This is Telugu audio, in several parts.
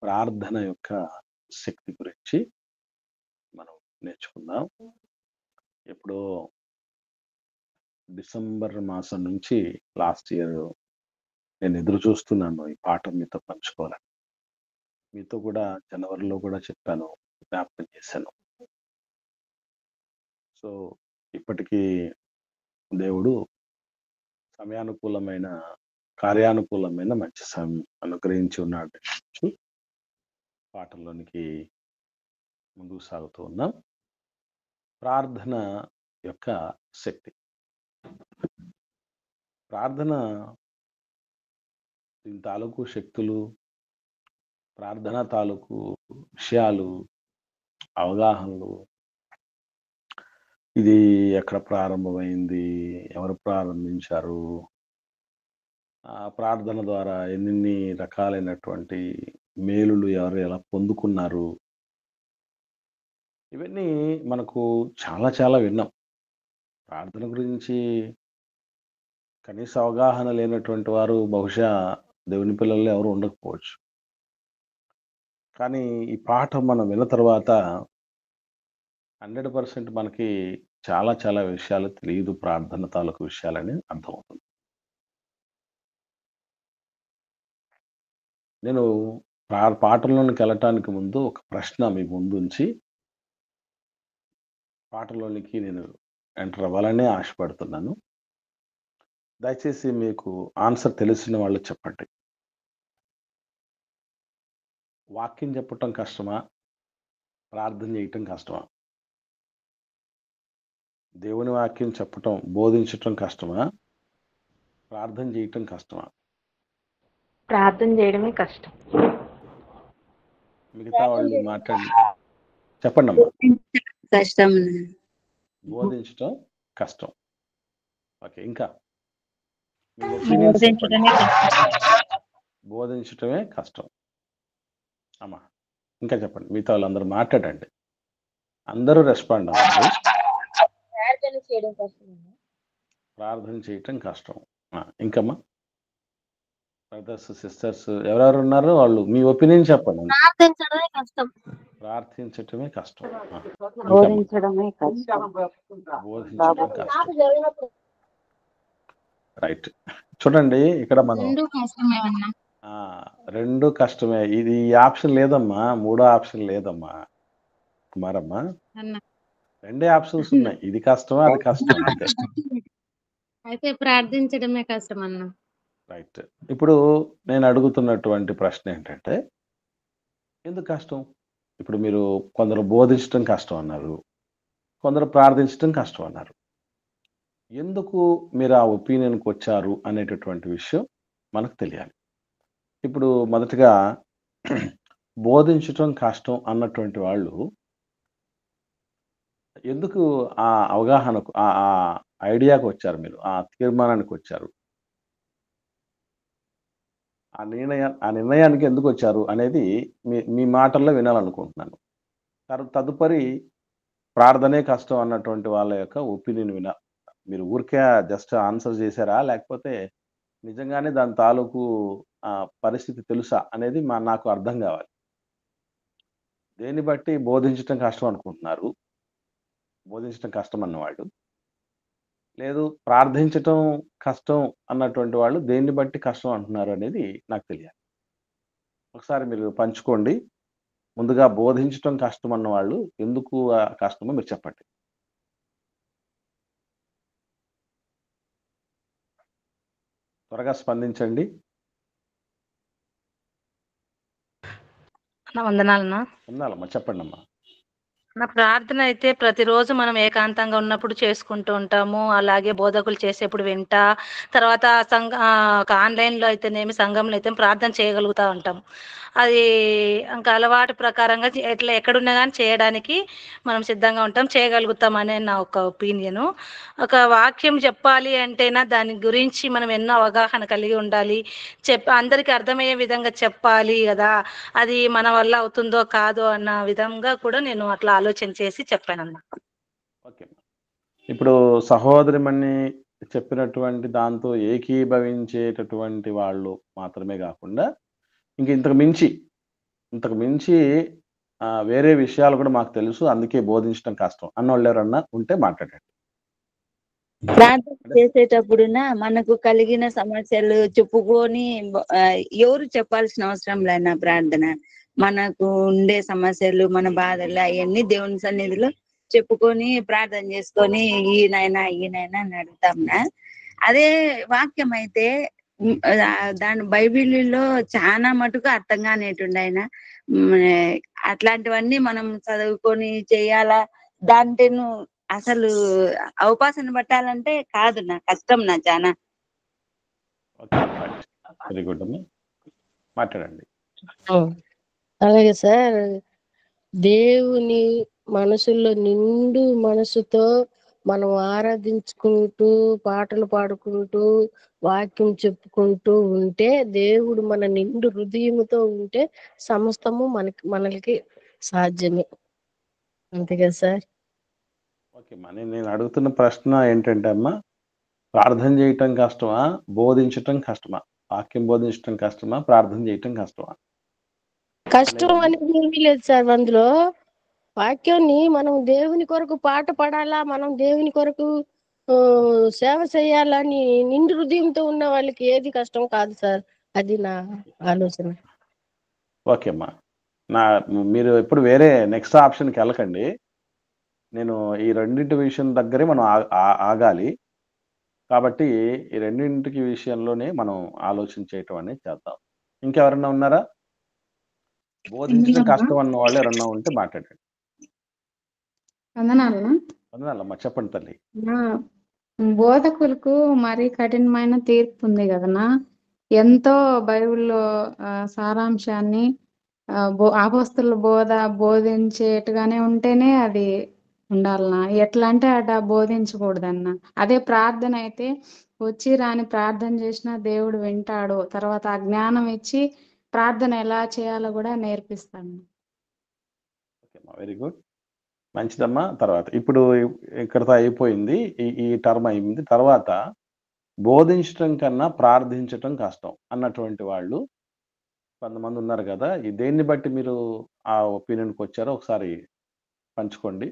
ప్రార్థన యొక్క శక్తి గురించి మనం నేర్చుకుందాం. ఎప్పుడో డిసెంబర్ మాసం నుంచి లాస్ట్ ఇయర్ నేను ఎదురు చూస్తున్నాను ఈ పాట మీతో పంచుకోవాలని. మీతో కూడా జనవరిలో కూడా చెప్పాను, జ్ఞాపకం చేశాను. సో ఇప్పటికీ దేవుడు సమయానుకూలమైన కార్యానుకూలమైన మంచి సమయం అనుగ్రహించి ఉన్నాడు. పాటల్లోనికి ముందుకు సాగుతూ ఉన్నాం. ప్రార్థన యొక్క శక్తి. ప్రార్థన దీని తాలూకు శక్తులు, ప్రార్థన తాలూకు విషయాలు, అవగాహనలు, ఇది ఎక్కడ ప్రారంభమైంది, ఎవరు ప్రారంభించారు, ప్రార్థన ద్వారా ఎన్ని రకాలైనటువంటి మేలులు ఎవరు ఎలా పొందుకున్నారు, ఇవన్నీ మనకు చాలా చాలా విన్నాం. ప్రార్థన గురించి కనీస అవగాహన లేనటువంటి వారు బహుశా దేవుని పిల్లల్లో ఎవరు ఉండకపోవచ్చు. కానీ ఈ పాట మనం విన్న తర్వాత 100% మనకి చాలా చాలా విషయాలు తెలియదు, ప్రార్థన తాలూకు విషయాలని అర్థమవుతుంది. నేను పాటల్లోనికి వెళ్ళటానికి ముందు ఒక ప్రశ్న మీ ముందుంచి పాటలోనికి నేను ఎంటర్ అవ్వాలనే ఆశపడుతున్నాను. దయచేసి మీకు ఆన్సర్ తెలిసిన వాళ్ళు చెప్పండి. వాక్యం చెప్పటం కష్టమా, ప్రార్థన చేయటం కష్టమా? దేవుని వాక్యం చెప్పటం, బోధించటం కష్టమా, ప్రార్థన చేయటం కష్టమా? ప్రార్థన చేయడమే కష్టం. మిగతా వాళ్ళు మాట్లాడి చెప్పండి అమ్మా. కష్టం. బోధించటం కష్టం. ఓకే, ఇంకా బోధించటమే కష్టం అమ్మా. ఇంకా చెప్పండి, మిగతా వాళ్ళందరూ మాట్లాడండి, అందరూ రెస్పాండ్ అవ్వండి. ప్రార్థన చేయటం కష్టం. ఇంకమ్మా బ్రదర్స్ సిస్టర్స్ ఎవరెవరు ఉన్నారో వాళ్ళు మీ ఒపీనియన్ చెప్పండి. ప్రార్థించడమే కష్టం. ప్రార్థించటమే కష్టం. బోధించడమే కష్టం. బోధించటం కష్టం. రైట్. చూడండి ఇక్కడ మనం రెండు కష్టమే. ఇది ఈ ఆప్షన్ లేదమ్మా, మూడో ఆప్షన్ లేదమ్మా కుమారమ్మా. రెండే ఆప్షన్స్ ఉన్నాయి, ఇది కష్టమా అది కష్టం. అయితే ప్రార్థించడమే కష్టం అన్న. రైట్. ఇప్పుడు నేను అడుగుతున్నటువంటి ప్రశ్న ఏంటంటే, ఎందుకు కష్టం? ఇప్పుడు మీరు కొందరు బోధించడం కష్టం అన్నారు, కొందరు ప్రార్థించడం కష్టం అన్నారు. ఎందుకు మీరు ఆ ఒపీనియన్కి వచ్చారు అనేటటువంటి విషయం మనకు తెలియాలి. ఇప్పుడు మొదటగా బోధించటం కష్టం అన్నటువంటి వాళ్ళు ఎందుకు ఆ అవగాహనకు, ఆ ఐడియాకి వచ్చారు, మీరు ఆ తీర్మానానికి వచ్చారు, ఆ నిర్ణయానికి ఎందుకు వచ్చారు అనేది మీ మాటల్లో వినాలనుకుంటున్నాను. తదుపరి ప్రార్థనే కష్టం అన్నటువంటి వాళ్ళ యొక్క ఒపీనియన్ మీరు ఊరికే జస్ట్ ఆన్సర్ చేశారా, లేకపోతే నిజంగానే దాని తాలూకు పరిస్థితి తెలుసా అనేది నాకు అర్థం కావాలి. దేన్ని బట్టి బోధించటం కష్టం అనుకుంటున్నారు, బోధించటం కష్టం అన్నవాళ్ళు, లేదు ప్రార్థించటం కష్టం అన్నటువంటి వాళ్ళు దేన్ని బట్టి కష్టం అంటున్నారు అనేది నాకు తెలియాలి. ఒకసారి మీరు పంచుకోండి. ముందుగా బోధించటం కష్టం అన్న వాళ్ళు ఎందుకు కష్టమో మీరు చెప్పండి. త్వరగా స్పందించండి. వందనాలమ్మా, చెప్పండి అమ్మా. నా ప్రార్థన అయితే ప్రతిరోజు మనం ఏకాంతంగా ఉన్నప్పుడు చేసుకుంటూ ఉంటాము. అలాగే బోధకులు చేసేప్పుడు వింటా, తర్వాత ఆన్లైన్లో అయితేనేమి, సంఘంలో అయితే ప్రార్థన చేయగలుగుతూ ఉంటాం. అది ఇంకా అలవాటు ప్రకారంగా ఎక్కడున్నా కానీ చేయడానికి మనం సిద్ధంగా ఉంటాం, చేయగలుగుతాం అనే నా ఒక ఒపీనియను. ఒక వాక్యం చెప్పాలి అంటేనా దాని గురించి మనం ఎన్నో అవగాహన కలిగి ఉండాలి, అందరికీ అర్థమయ్యే విధంగా చెప్పాలి కదా. అది మన వల్ల అవుతుందో కాదో అన్న విధంగా కూడా నేను అట్లా ఆలోచన చేసి చెప్పానన్నమాట. ఓకే, ఇప్పుడు సహోదరిమణి చెప్పినటువంటి దాంతో ఏకీభవించేటటువంటి వాళ్ళు మాత్రమే కాకుండా ఇంతకు మించి ఇంతకు మించి వేరే విషయాలు కూడా మాకు తెలుసు, అందుకే బోధించడం కష్టం అన్నోళ్ళు ఎవరన్నా ఉంటే మాట్లాడండి. ప్రార్థన చేసేటప్పుడున మనకు కలిగిన సమస్యలు చెప్పుకొని ఎవరు చెప్పాల్సిన అవసరం లేనా ప్రార్థన. మనకు ఉండే సమస్యలు, మన బాధలు అవన్నీ దేవుని సన్నిధిలో చెప్పుకొని ప్రార్థన చేసుకొని ఈయనైనా అని అడుగుతాంనా. అదే వాక్యం అయితే దాని బైబిల్లో చాలా మటుకు అర్థం కానిటువంటి ఆయన అట్లాంటివన్నీ మనం చదువుకొని చేయాలా. దాంట్లో అసలు అవకాశాన్ని పట్టాలంటే కాదు, నా కష్టం నా చాలా. వెరీ గుడ్ అమ్మా, మాట్లాడండి. అలాగే సార్, దేవుని మనసులో నిండు మనసుతో మనం ఆరాధించుకుంటూ పాటలు పాడుకుంటూ వాక్యం చెప్పుకుంటూ ఉంటే, దేవుడు మన నిండు హృదయముతో ఉంటే సమస్తము మనకి సాధ్యమే. అంతే కదా సార్? ఓకే అమ్మా, నేను అడుగుతున్న ప్రశ్న ఏంటంటే అమ్మా, ప్రార్థన చేయటం కష్టమా, బోధించటం కష్టమా? వాక్యం బోధించటం కష్టమా, ప్రార్థన చేయటం కష్టమా? కష్టం అనేది ఏమీ లేదు సార్. అందులో వాక్యాన్ని మనం దేవుని కొరకు పాట పాడాలా, మనం దేవుని కొరకు సేవ చేయాలని నిండు హృదయంతో ఉన్న వాళ్ళకి ఏది కష్టం కాదు సార్. అది నా ఆలోచన. ఓకే అమ్మా, మీరు ఎప్పుడు వేరే నెక్స్ట్ ఆప్షన్కి వెళ్ళకండి. నేను ఈ రెండింటి విషయం దగ్గరే మనం ఆగాలి. కాబట్టి ఈ రెండింటికి విషయంలోనే మనం ఆలోచించేయటం అనేది చేద్దాం. ఇంకెవరన్నా ఉన్నారా? బోధించడం కష్టం అన్న వాళ్ళు ఎవరన్నా ఉంటే మాట్లాడండి. వందనాలమ్మా, చెప్పండి తల్లి. బోధకులకు మరి కఠినమైన తీర్పు ఉంది కదనా. ఎంతో బైబిల్లో సారాంశాన్ని అపోస్తలుల బోధించేట్టుగానే ఉంటేనే అది ఉండాలన్నా. ఎట్లా అంటే అట బోధించకూడదన్నా. అదే ప్రార్థన అయితే వచ్చి రాని ప్రార్థన చేసినా దేవుడు వింటాడు. తర్వాత ఆ జ్ఞానం ఇచ్చి ప్రార్థన ఎలా చేయాలో కూడా నేర్పిస్తాను. వెరీ గుడ్, మంచిదమ్మా. తర్వాత ఇప్పుడు ఇక్కడతో అయిపోయింది, ఈ టర్మ్ అయింది. తర్వాత బోధించటం కన్నా ప్రార్థించటం కష్టం అన్నటువంటి వాళ్ళు కొంతమంది ఉన్నారు కదా. దేన్ని బట్టి మీరు ఆ ఒపీనియన్కి వచ్చారో ఒకసారి పంచుకోండి.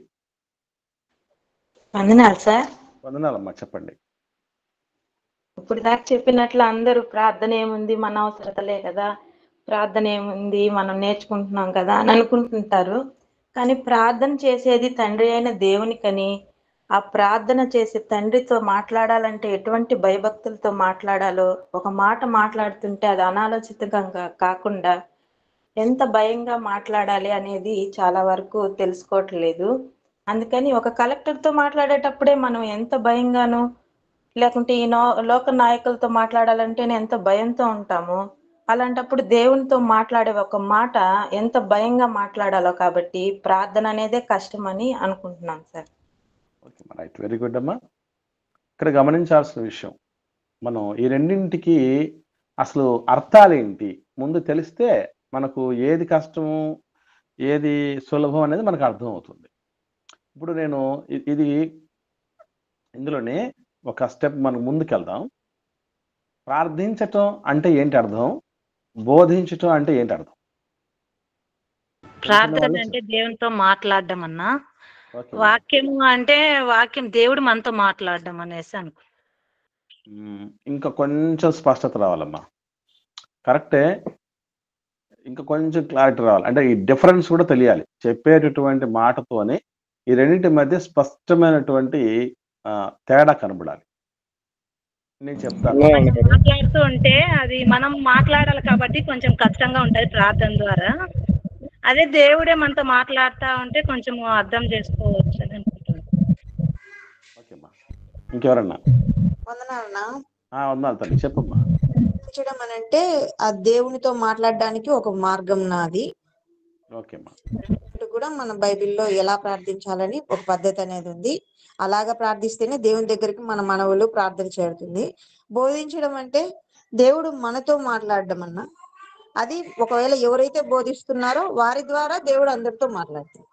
వందనాలు సార్. వందనాలమ్మా, చెప్పండి. ఇప్పుడు దాకా చెప్పినట్లు అందరూ ప్రార్థన ఏముంది, మన అవసరతలే కదా, ప్రార్థన ఏముంది, మనం నేర్చుకుంటున్నాం కదా అని అనుకుంటుంటారు. కానీ ప్రార్థన చేసేది తండ్రి అయిన దేవునికని, ఆ ప్రార్థన చేసే తండ్రితో మాట్లాడాలంటే ఎటువంటి భయభక్తులతో మాట్లాడాలో, ఒక మాట మాట్లాడుతుంటే అది అనాలోచితంగా కాకుండా ఎంత భయంగా మాట్లాడాలి అనేది చాలా వరకు తెలుసుకోవట్లేదు. అందుకని ఒక కలెక్టర్తో మాట్లాడేటప్పుడే మనం ఎంత భయంగానో, లేకుంటే ఈ లోక నాయకులతో మాట్లాడాలంటేనే ఎంత భయంతో ఉంటామో, అలాంటప్పుడు దేవునితో మాట్లాడే ఒక మాట ఎంత భయంగా మాట్లాడాలో. కాబట్టి ప్రార్థన అనేదే కష్టమని అనుకుంటున్నాను sir. Okay, right, very good అమ్మా. ఇక్కడ గమనించాల్సిన విషయం, మనం ఈ రెండింటికి అసలు అర్థాలేంటి ముందు తెలిస్తే మనకు ఏది కష్టము ఏది సులభం అనేది మనకు అర్థం అవుతుంది. ఇప్పుడు నేను ఇది ఇందులోనే ఒక స్టెప్ మనం ముందుకెళ్దాం. ప్రార్థించటం అంటే ఏంటి అర్థం, బోధించటం అంటే ఏంటి అర్థం? ప్రార్థన అంటే దేవునితో మాట్లాడడం అన్నా, వాక్యము అంటే వాక్యం దేవుడు మనతో మాట్లాడడం అనేసి అనుకో. ఇంకా కొంచెం స్పష్టత రావాలమ్మా. కరెక్టే, ఇంకా కొంచెం క్లారిటీ రావాలి. అంటే ఈ డిఫరెన్స్ కూడా తెలియాలి. చెప్పేటటువంటి మాటతోనే ఈ రెండింటి మధ్య స్పష్టమైనటువంటి తేడా కనబడాలి. నేను చెప్తాను. మాట్లాడుతూ ఉంటే అది మనం మాట్లాడాలి కాబట్టి కొంచెం కష్టంగా ఉంటది ప్రార్థన ద్వారా. అదే దేవుడే మనతో మాట్లాడుతూ ఉంటే కొంచెం అర్థం చేసుకోవచ్చు అని అనుకుంటున్నాను. ఓకేమ్మా, ఇంకెవరన్నా? వందనాలు తల్లి, చెప్పమ్మా. ప్రార్థించడం అని అంటే ఆ దేవునితో మాట్లాడడానికి ఒక మార్గం నాది. ఓకేమ్మా, కూడా మన బైబిల్లో ఎలా ప్రార్థించాలని ఒక పద్ధతి అనేది ఉంది. అలాగా ప్రార్థిస్తేనే దేవుని దగ్గరికి మన మనవులు ప్రార్థన చేరుతుంది. బోధించడం అంటే దేవుడు మనతో మాట్లాడడం అన్న. అది ఒకవేళ ఎవరైతే బోధిస్తున్నారో వారి ద్వారా దేవుడు అందరితో మాట్లాడుతాడు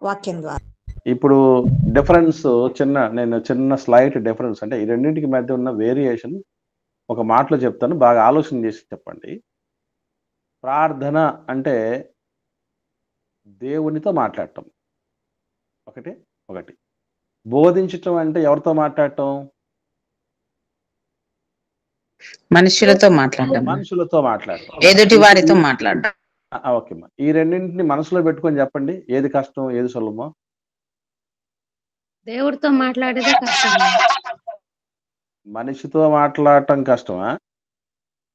వాక్యం ద్వారా. ఇప్పుడు డిఫరెన్స్ నేను చిన్న స్లైట్ డిఫరెన్స్, అంటే ఈ రెండింటికి మధ్య ఉన్న వేరియేషన్ ఒక మాటలో చెప్తాను, బాగా ఆలోచన చేసి చెప్పండి. ప్రార్థన అంటే దేవునితో మాట్లాడటం ఒకటి. బోధించటం అంటే ఎవరితో మాట్లాడటం? మనుషులతో మాట్లాడడం, మనుషులతో మాట్లాడటం. ఎదుటి వారితో మాట్లాడడం. ఓకే అమ్మా. ఈ రెండింటిని మనసులో పెట్టుకొని చెప్పండి, ఏది కష్టం ఏది సులభమో? దేవుడితో మాట్లాడేదే కష్టం. మనిషితో మాట్లాడటం కష్టమా,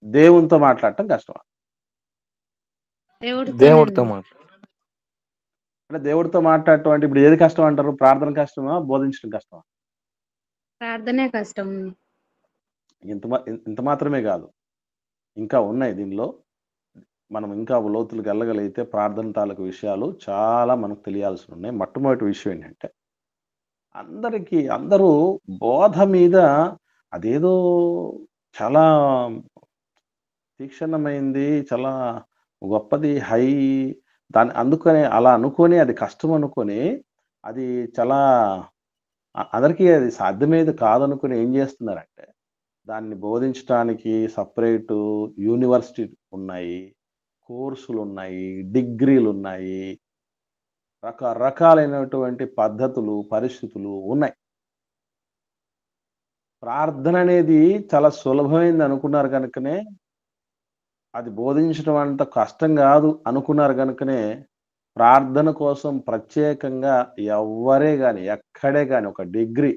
దేవునితో మాట్లాడటం కష్టమా? దేవుడితో మాట్లాడు. అంటే దేవుడితో మాట్లాడటం అంటే ఇప్పుడు ఏది కష్టం అంటారు? ప్రార్థన కష్టమా, బోధించడం కష్టమా? ప్రార్థనే కష్టం. ఇంత మాత్రమే కాదు, ఇంకా ఉన్నాయి దీనిలో. మనం ఇంకా లోతులకు వెళ్ళగలిగితే ప్రార్థన తాలూకు విషయాలు చాలా మనకు తెలియాల్సి ఉన్నాయి. మొట్టమొదటి విషయం ఏంటంటే, అందరూ బోధ మీద అదేదో చాలా తీక్షణమైంది, చాలా గొప్పది, హై, దాన్ని అందుకని అలా అనుకొని అది కష్టం అనుకొని అది చాలా అందరికీ అది సాధ్యమేది కాదనుకుని ఏం చేస్తున్నారంటే, దాన్ని బోధించడానికి సపరేటు యూనివర్సిటీ ఉన్నాయి, కోర్సులు ఉన్నాయి, డిగ్రీలు ఉన్నాయి, రకరకాలైనటువంటి పద్ధతులు, పరిస్థితులు ఉన్నాయి. ప్రార్థన అనేది చాలా సులభమైంది అనుకున్నారు కనుకనే, అది బోధించడం అంత కష్టం కాదు అనుకున్నారు కనుకనే, ప్రార్థన కోసం ప్రత్యేకంగా ఎవ్వరే కానీ ఎక్కడే కానీ ఒక డిగ్రీ,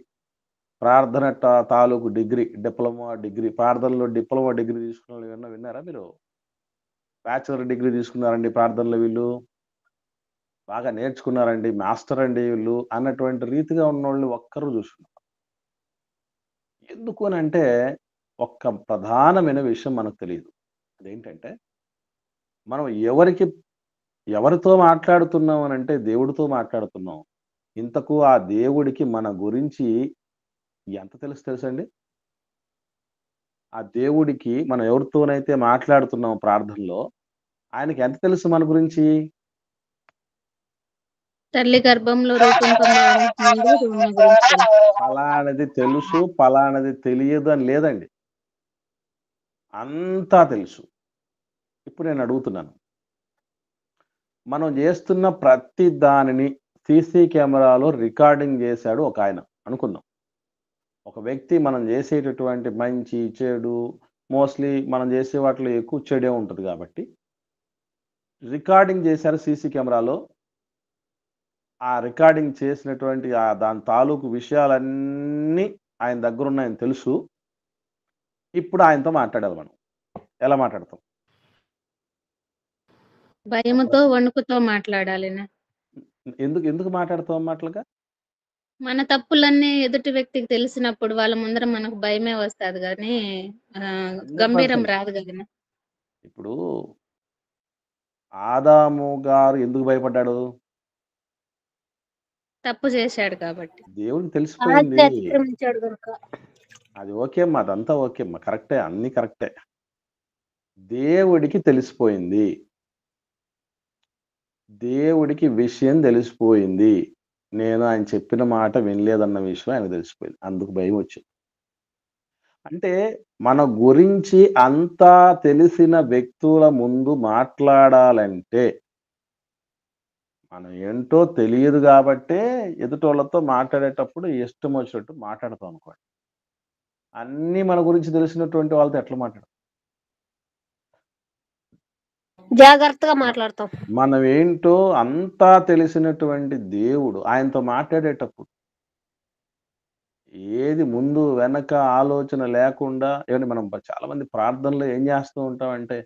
ప్రార్థన తాలూకు డిగ్రీ, డిప్లొమా డిగ్రీ, ప్రార్థనలో డిప్లొమా డిగ్రీ తీసుకున్న వాళ్ళు విన్నారా మీరు? బ్యాచిలర్ డిగ్రీ తీసుకున్నారండి ప్రార్థనలో వీళ్ళు, బాగా నేర్చుకున్నారండి, మాస్టర్ అండి వీళ్ళు అన్నటువంటి రీతిగా ఉన్నోళ్ళు ఒక్కరు చూసుకున్నారు. ఎందుకు అని అంటే ఒక్క ప్రధానమైన విషయం మనకు తెలియదు. అదేంటంటే, మనం ఎవరితో మాట్లాడుతున్నాం అని అంటే దేవుడితో మాట్లాడుతున్నాం. ఇంతకు ఆ దేవుడికి మన గురించి ఎంత తెలుసండి? ఆ దేవుడికి మనం ఎవరితోనైతే మాట్లాడుతున్నాం ప్రార్థనలో, ఆయనకి ఎంత తెలుసు మన గురించి? తల్లి గర్భంలో రూపం పొందడానికి ముందు మన గురించి తెలుసు. పలానది తెలుసు, పలానది తెలియదు అని లేదండి, అంతా తెలుసు. ఇప్పుడు నేను అడుగుతున్నాను, మనం చేస్తున్న ప్రతి దానిని సీసీ కెమెరాలో రికార్డింగ్ చేశాడు ఒక ఆయన అనుకుందాం. ఒక వ్యక్తి మనం చేసేటటువంటి మంచి చెడు, మోస్ట్లీ మనం చేసే వాటిలో ఎక్కువ చెడే ఉంటుంది కాబట్టి రికార్డింగ్ చేశారు సీసీ కెమెరాలో. ఆ రికార్డింగ్ చేసినటువంటి దాని తాలూకు విషయాలన్నీ ఆయన దగ్గర ఉన్నాయని తెలుసు. ఇప్పుడు ఆయనతో మాట్లాడాలి. మనం ఎలా మాట్లాడతాం? భయముతో, వణుకుతో మాట్లాడాలి. ఎందుకు మాట్లాడతాం మాటలుగా? మన తప్పులన్నీ ఎదుటి వ్యక్తికి తెలిసినప్పుడు వాళ్ళ ముందర మనకు భయమే వస్తుంది కానీ గంభీరం రాదు కదా. ఇప్పుడు ఆదాము గారు ఎందుకు భయపడ్డాడు? తప్పు చేశాడు కాబట్టి. దేవుడికి తెలిసిపోయింది. అది ఓకే అమ్మా, అదంతా ఓకే అమ్మా, కరెక్టే, అన్ని కరెక్టే. దేవుడికి తెలిసిపోయింది, దేవుడికి విషయం తెలిసిపోయింది. నేను ఆయన చెప్పిన మాట వినలేదన్న విషయం ఆయన తెలిసిపోయింది, అందుకు భయం వచ్చింది. అంటే మన గురించి అంతా తెలిసిన వ్యక్తుల ముందు మాట్లాడాలంటే మనం ఏంటో తెలియదు కాబట్టే ఎదుటోళ్ళతో మాట్లాడేటప్పుడు ఇష్టం వచ్చినట్టు మాట్లాడతాం అనుకోండి. అన్నీ మన గురించి తెలిసినటువంటి వాళ్ళతో ఎట్లా మాట్లాడతాం? జాగ్రత్తగా మాట్లాడతాం. మనం ఏంటో అంతా తెలిసినటువంటి దేవుడు ఆయనతో మాట్లాడేటప్పుడు ఏది ముందు వెనక ఆలోచన లేకుండా, ఏమంటే మనం చాలా మంది ప్రార్థనలో ఏం చేస్తూ ఉంటామంటే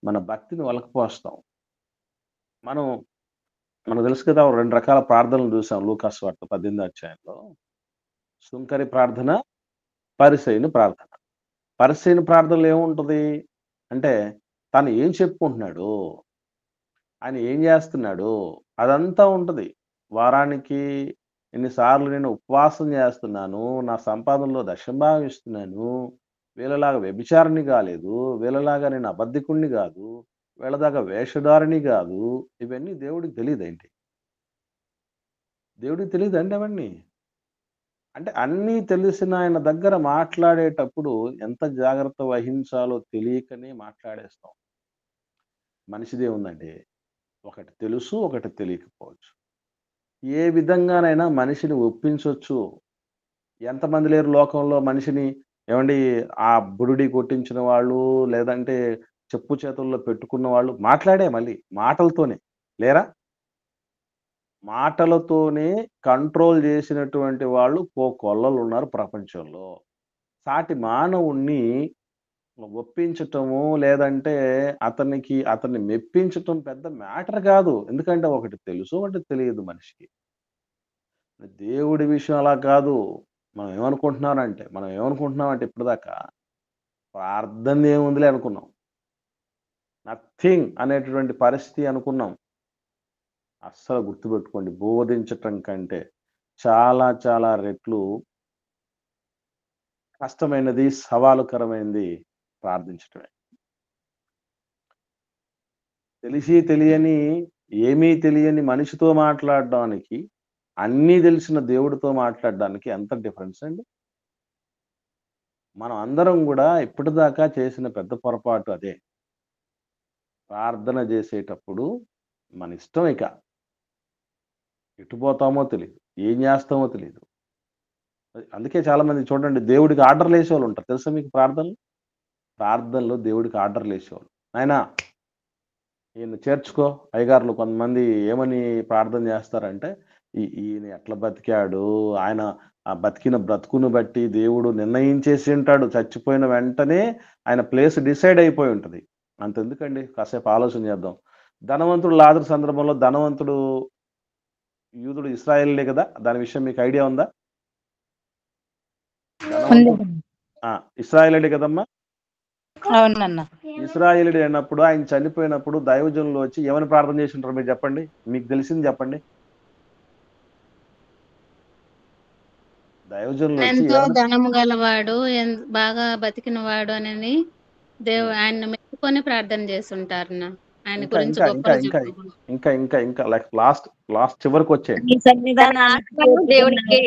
మన భక్తిని వలకపోస్తాం. మనకు తెలుసు కదా, 2 రకాల ప్రార్థనలు చూసాం లూకా సువార్త 18వ అధ్యాయంలో. సుంకరి ప్రార్థన, పరిసయ్యుని ప్రార్థన. పరిసయ్యుని ప్రార్థనలో ఏముంటది అంటే, తను ఏం చెప్పుకుంటున్నాడు, ఆయన ఏం చేస్తున్నాడు, అదంతా ఉంటది. వారానికి ఎన్నిసార్లు నేను ఉపవాసం చేస్తున్నాను, నా సంపాదనలో దశంభాగం ఇస్తున్నాను, వీళ్ళలాగా వ్యభిచారిణి కాలేదు, వీళ్ళలాగా నేను అబద్ధికుణ్ణి కాదు, వీళ్ళదాకా వేషధారిణి కాదు. ఇవన్నీ దేవుడికి తెలియదేంటి? దేవుడికి తెలియదండి అవన్నీ. అంటే అన్నీ తెలిసిన ఆయన దగ్గర మాట్లాడేటప్పుడు ఎంత జాగ్రత్త వహించాలో తెలియకనే మాట్లాడేస్తాం. మనిషిదే ఉందండి. ఒకటి తెలుసు, ఒకటి తెలియకపోవచ్చు. ఏ విధంగానైనా మనిషిని ఒప్పించొచ్చు. ఎంతమంది లేరు లోకంలో మనిషిని ఏవండీ ఆ బురిడి కొట్టించిన వాళ్ళు, లేదంటే చెప్పు చేతుల్లో పెట్టుకున్న వాళ్ళు మాట్లాడే మళ్ళీ మాటలతోనే లేరా? మాటలతోనే కంట్రోల్ జేసినటువంటి వాళ్ళు కోకొల్లలున్నారు ప్రపంచంలో. సాటి మానవుడిని ఒప్పించటము, లేదంటే అతన్ని మెప్పించటం పెద్ద మ్యాటర్ కాదు. ఎందుకంటే ఒకటి తెలుసు, ఒకటి తెలియదు మనిషికి. దేవుడి విషయం అలా కాదు. మనం ఏమనుకుంటున్నామంటే ఇప్పటిదాకా ప్రార్థనదేముందిలే అనుకున్నాం. నథింగ్ అనేటటువంటి పరిస్థితి అనుకున్నాం. అస్సలు గుర్తుపెట్టుకోండి. బోధించటం కంటే చాలా చాలా రెట్లు కష్టమైనది, సవాలుకరమైనది ప్రార్థించటమే. ఏమీ తెలియని మనిషితో మాట్లాడడానికి, అన్నీ తెలిసిన దేవుడితో మాట్లాడడానికి ఎంత డిఫరెన్స్ అండి? మనం అందరం గూడా ఇప్పటిదాకా చేసిన పెద్ద పొరపాటు అదే. ప్రార్థన జేసేటప్పుడు మన ఇష్టం ఇక. ఎటు పోతామో తెలీదు. ఏం జేస్తామో తెలీదు. అందుకే చాలామంది చూడండి దేవుడికి ఆర్డర్‌లేసేవాళ్ళుంటారు. తెలుసా మీకు ప్రార్థనలో? ప్రార్థనలో దేవుడికి ఆర్డర్‌లేసేవాళ్ళు. నాయనా ఈయన్ని చేర్చుకో. అయ్యగారులు కొంతమంది ఏమని ప్రార్థన జేస్తారంటే, ఈయన ఎట్లా బతికాడు, ఆయన ఆ బతికిన బ్రతుకును బట్టి దేవుడు నిర్ణయించేసి ఉంటాడు. చచ్చిపోయిన వెంటనే ఆయన ప్లేస్ డిసైడ్ అయిపోయి ఉంటది. అంతెందుకండి కాసేపు ఆలోచన చేద్దాం. ధనవంతుడు లాజరు సందర్భంలో ధనవంతుడు యూదుడు ఇశ్రాయేలీయుడే గదా! దాని విషయం మీకు ఐడియా ఉందా? ధనవంతుడు ఇశ్రాయేలీయుడే కదమ్మా! అవునన్నా. ఇశ్రాయేలీయుడు అయినప్పుడు ఆయన చనిపోయినప్పుడు దైవజనులు వచ్చి ఏమని ప్రార్థన చేసి ఉంటారు మీరు చెప్పండి? మీకు తెలిసింది చెప్పండి. దైవజనులు వచ్చి ఎంతో ఏమని ధనము గలవాడు, బాగా బతికినవాడు అని ఆయన్ని మెచ్చుకొని ప్రార్థన చేసుంటారన్న. ఆయన ఇంకా గురించి ఇంకా ఇంకా గొప్పలు ఇంకా చెప్పుకుంటారు. ఇంకా ఇంకా ఇంకా లాస్ట్ చివరికి వచ్చేయండి. నీ సన్నిధానానికి దేవుడికి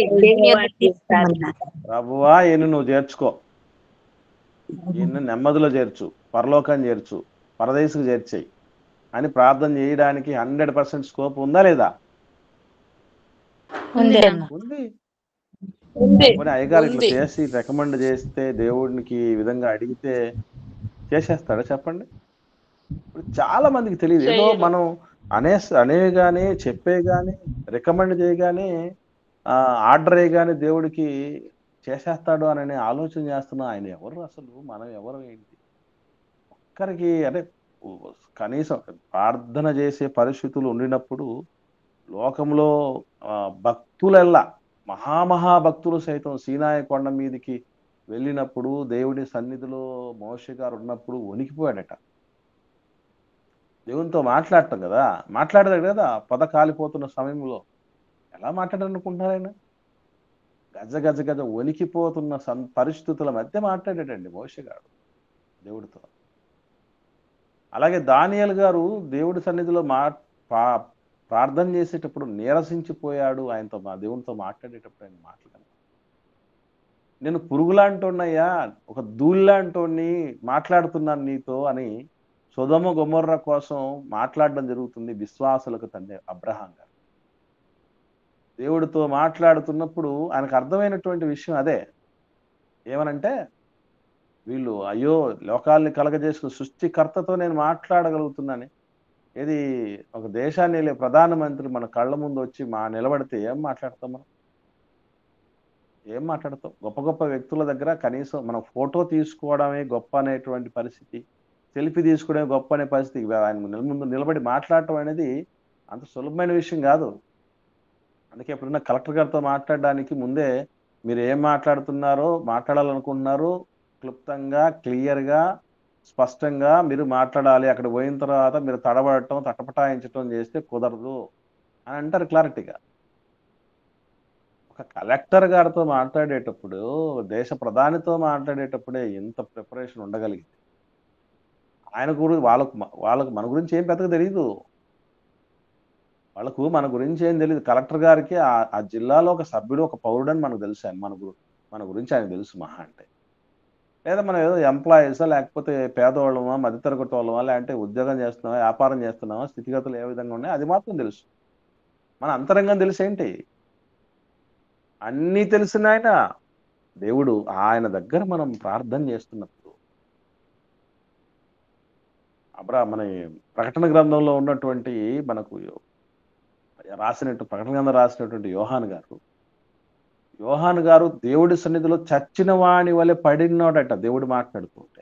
ప్రభువా ఈయన నువ్వు చేర్చుకో, ఈయన నెమ్మదిలో చేర్చు, పరలోకాన్ని చేర్చు, పరదేశకు చేర్చేయి అని ప్రార్థన చేయడానికి 100% స్కోప్ ఉందా లేదా? ఉంది అన్న. ఉంది. పోనీ అయ్యగారు ఇట్లా చేసి రికమెండ్ చేస్తే దేవుడికి ఈ విధంగా అడిగితే చేసేస్తాడా చెప్పండి? ఇప్పుడు చాలా మందికి తెలియదు. ఏదో మనం అనేగానే చెప్పేగానే రికమెండ్ చేయగానే ఆర్డర్ వేయగానే దేవుడికి చేసేస్తాడు అని ఆలోచన చేస్తున్నా. ఆయన ఎవరు అసలు, మనం ఎవరు ఏంటి? ఒక్కరికి అంటే కనీసం ప్రార్థన చేసే పరిస్థితులు ఉండినప్పుడు లోకంలో భక్తులెల్లా మహాభక్తులు సైతం సీనాయి కొండ మీదికి వెళ్ళినప్పుడు దేవుడి సన్నిధిలో మోషే గారు ఉన్నప్పుడు వణికిపోయాడట. దేవునితో మాట్లాడటం కదా, మాట్లాడతాడు కదా పొద కాలిపోతున్న సమయంలో. ఎలా మాట్లాడాలనుకుంటున్నారు ఆయన? గజ గజ గజ వణికిపోతున్న పరిస్థితుల మధ్య మాట్లాడాడండి మోషే గారు దేవుడితో. అలాగే దానియేలు గారు దేవుడి సన్నిధిలో ప్రార్థన చేసేటప్పుడు నీరసించిపోయాడు. దేవునితో మాట్లాడేటప్పుడు ఆయన మాట్లాడాను. నేను పురుగులాంటోన్నయ్యా, ఒక ధూళిలాంటోన్ని మాట్లాడుతున్నాను నీతో అని సొదొమ గొమొర్రా కోసం మాట్లాడడం జరుగుతుంది విశ్వాసులకు తండ్రి అబ్రహాం గారు. దేవుడితో మాట్లాడుతున్నప్పుడు ఆయనకు అర్థమైనటువంటి విషయం అదే. ఏమనంటే వీళ్ళు అయ్యో లోకాల్ని కలగజేసుకున్న సృష్టికర్తతో నేను మాట్లాడగలుగుతున్నాను. ఇది ఒక దేశాన్ని ప్రధానమంత్రి మన కళ్ళ ముందు వచ్చి నిలబడితే ఏం మాట్లాడతాం మనం? ఏం మాట్లాడతాం? గొప్ప గొప్ప వ్యక్తుల దగ్గర కనీసం మనం ఫోటో తీసుకోవడమే గొప్ప అనేటువంటి పరిస్థితి, సెల్ఫీ తీసుకోవడమే గొప్ప అనే పరిస్థితి. ఆయన ముందు నిలబడి మాట్లాడటం అనేది అంత సులభమైన విషయం కాదు. అందుకే ఎప్పుడన్నా కలెక్టర్ గారితో మాట్లాడడానికి ముందే మీరు ఏం మాట్లాడాలనుకుంటున్నారో క్లుప్తంగా, క్లియర్‌గా, స్పష్టంగా మీరు మాట్లాడాలి. అక్కడ పోయిన తర్వాత మీరు తడబడటం, తటపటాయించటం చేస్తే కుదరదు అని అంటారు క్లారిటీగా. ఒక కలెక్టర్ గారితో మాట్లాడేటప్పుడు, దేశ ప్రధానితో మాట్లాడేటప్పుడే ఎంత ప్రిపరేషన్ ఉండగలిగింది. ఆయన వాళ్ళకు మన గురించి ఏం పెద్దగా తెలీదు. వాళ్ళకు మన గురించి ఏం తెలీదు. కలెక్టర్ గారికి ఆ జిల్లాలో ఒక సభ్యుడు, ఒక పౌరుడని మనకు తెలుసు. మన గురించి ఆయన తెలుసు మహా అంటే. లేదా మనం ఏదో ఎంప్లాయీసా, లేకపోతే పేదవాళ్ళమా, మధ్యతరగతి వాళ్ళమా, లేదంటే ఉద్యోగం చేస్తున్నామా, వ్యాపారం చేస్తున్నామా, స్థితిగతులు ఏ విధంగా ఉన్నాయి అది మాత్రం తెలుసు. మన అంతరంగం తెలిసేంటి? అన్నీ తెలిసిన ఆయన దేవుడు. ఆయన దగ్గర మనం ప్రార్థన చేస్తున్నప్పుడు మన ప్రకటన గ్రంథంలో ఉన్నటువంటి మనకు ప్రకటన గ్రంథం రాసినటువంటి యోహాను గారు దేవుడి సన్నిధిలో చచ్చిన వాణి వలె పడినాడట. దేవుడు మాట్లాడుతూ ఉంటే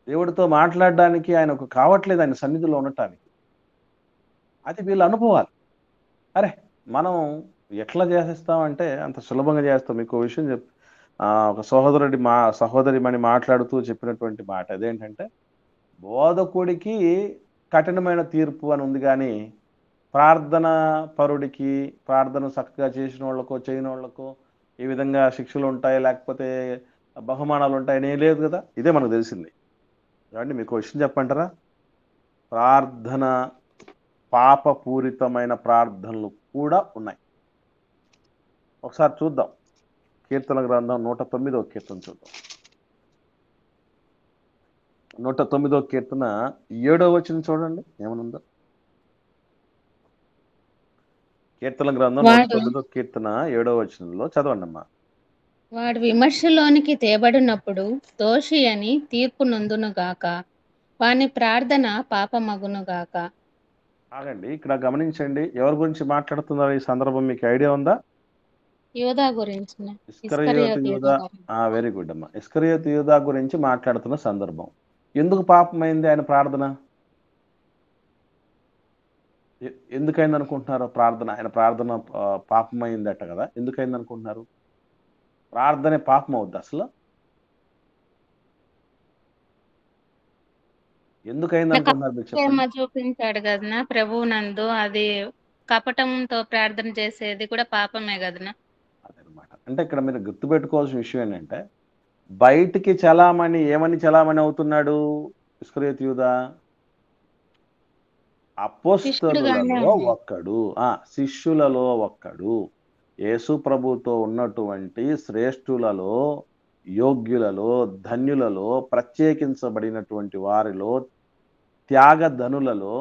దేవుడితో మాట్లాడడానికి ఆయనకు కావట్లేదు, ఆయన సన్నిధిలో ఉండటానికి. అది వీళ్ళ అనుభవాలు. అరే మనం ఎట్లా చేసేస్తామంటే అంత సులభంగా చేస్తాం. మీకు విషయం ఒక సహోదరి మని మాట్లాడుతూ చెప్పినటువంటి మాట అదేంటంటే, బోధకుడికి కఠినమైన తీర్పు అని ఉంది, కానీ ప్రార్థన పరుడికి, ప్రార్థన చక్కగా చేసిన వాళ్ళకో చేయని వాళ్ళకో ఈ విధంగా శిక్షలు ఉంటాయి, లేకపోతే బహుమానాలు ఉంటాయని ఏం లేదు కదా. ఇదే మనకు తెలిసింది. కాబట్టి మీకు విషయం చెప్పంటారా? ప్రార్థన, పాపపూరితమైన ప్రార్థనలు కూడా ఉన్నాయి. ఒకసారి చూద్దాం. కీర్తన గ్రంథం 109వ కీర్తన చూద్దాం. 109వ కీర్తన 7వ వచనం చూడండి ఏమనుందో. కీర్తన గ్రంథం 109వ కీర్తన 7వ వచనంలో చదవండి అమ్మా. వాడు విమర్శలోనికి తేబడినప్పుడు దోషి అని తీర్పు నొందునుగాక, వాని ప్రార్థన పాపమగునుగాక. ఆగండి, ఇక్కడ గమనించండి. ఎవరి గురించి మాట్లాడుతున్నారు ఈ సందర్భం? మీకు ఐడియా ఉందా? యూదా గురించి. ఇస్కరియోతు యూదా. వెరీ గుడ్ అమ్మా. ఇస్కరియోతు యూదా గురించి మాట్లాడుతున్న సందర్భం. ఎందుకు పాపమైంది ఆయన ప్రార్థన? ఎందుకైంది అనుకుంటున్నారు? ఆయన ప్రార్థన పాపమైందట కదా. ఎందుకైంది అనుకుంటున్నారు? ప్రార్థనే పాపం అవుద్ది అసలు? ఎందుకైంది అనుకుంటున్నారు? చూపించాడు కదనా ప్రభువు నందు, అది కపటంతో ప్రార్థన చేసేది కూడా పాపమే కదనా. అదనమాట. అంటే ఇక్కడ మీరు గుర్తుపెట్టుకోవాల్సిన విషయం ఏంటంటే, బయటికి ఏమని చలామణి అవుతున్నాడు ఇస్కరియోతు యూదా? అపోస్తలులలో ఒక్కడు, శిష్యులలో ఒక్కడు, యేసు ప్రభుతో ఉన్నటువంటి శ్రేష్ఠులలో, యోగ్యులలో, ధన్యులలో, ప్రత్యేకించబడినటువంటి వారిలో, త్యాగధనులలో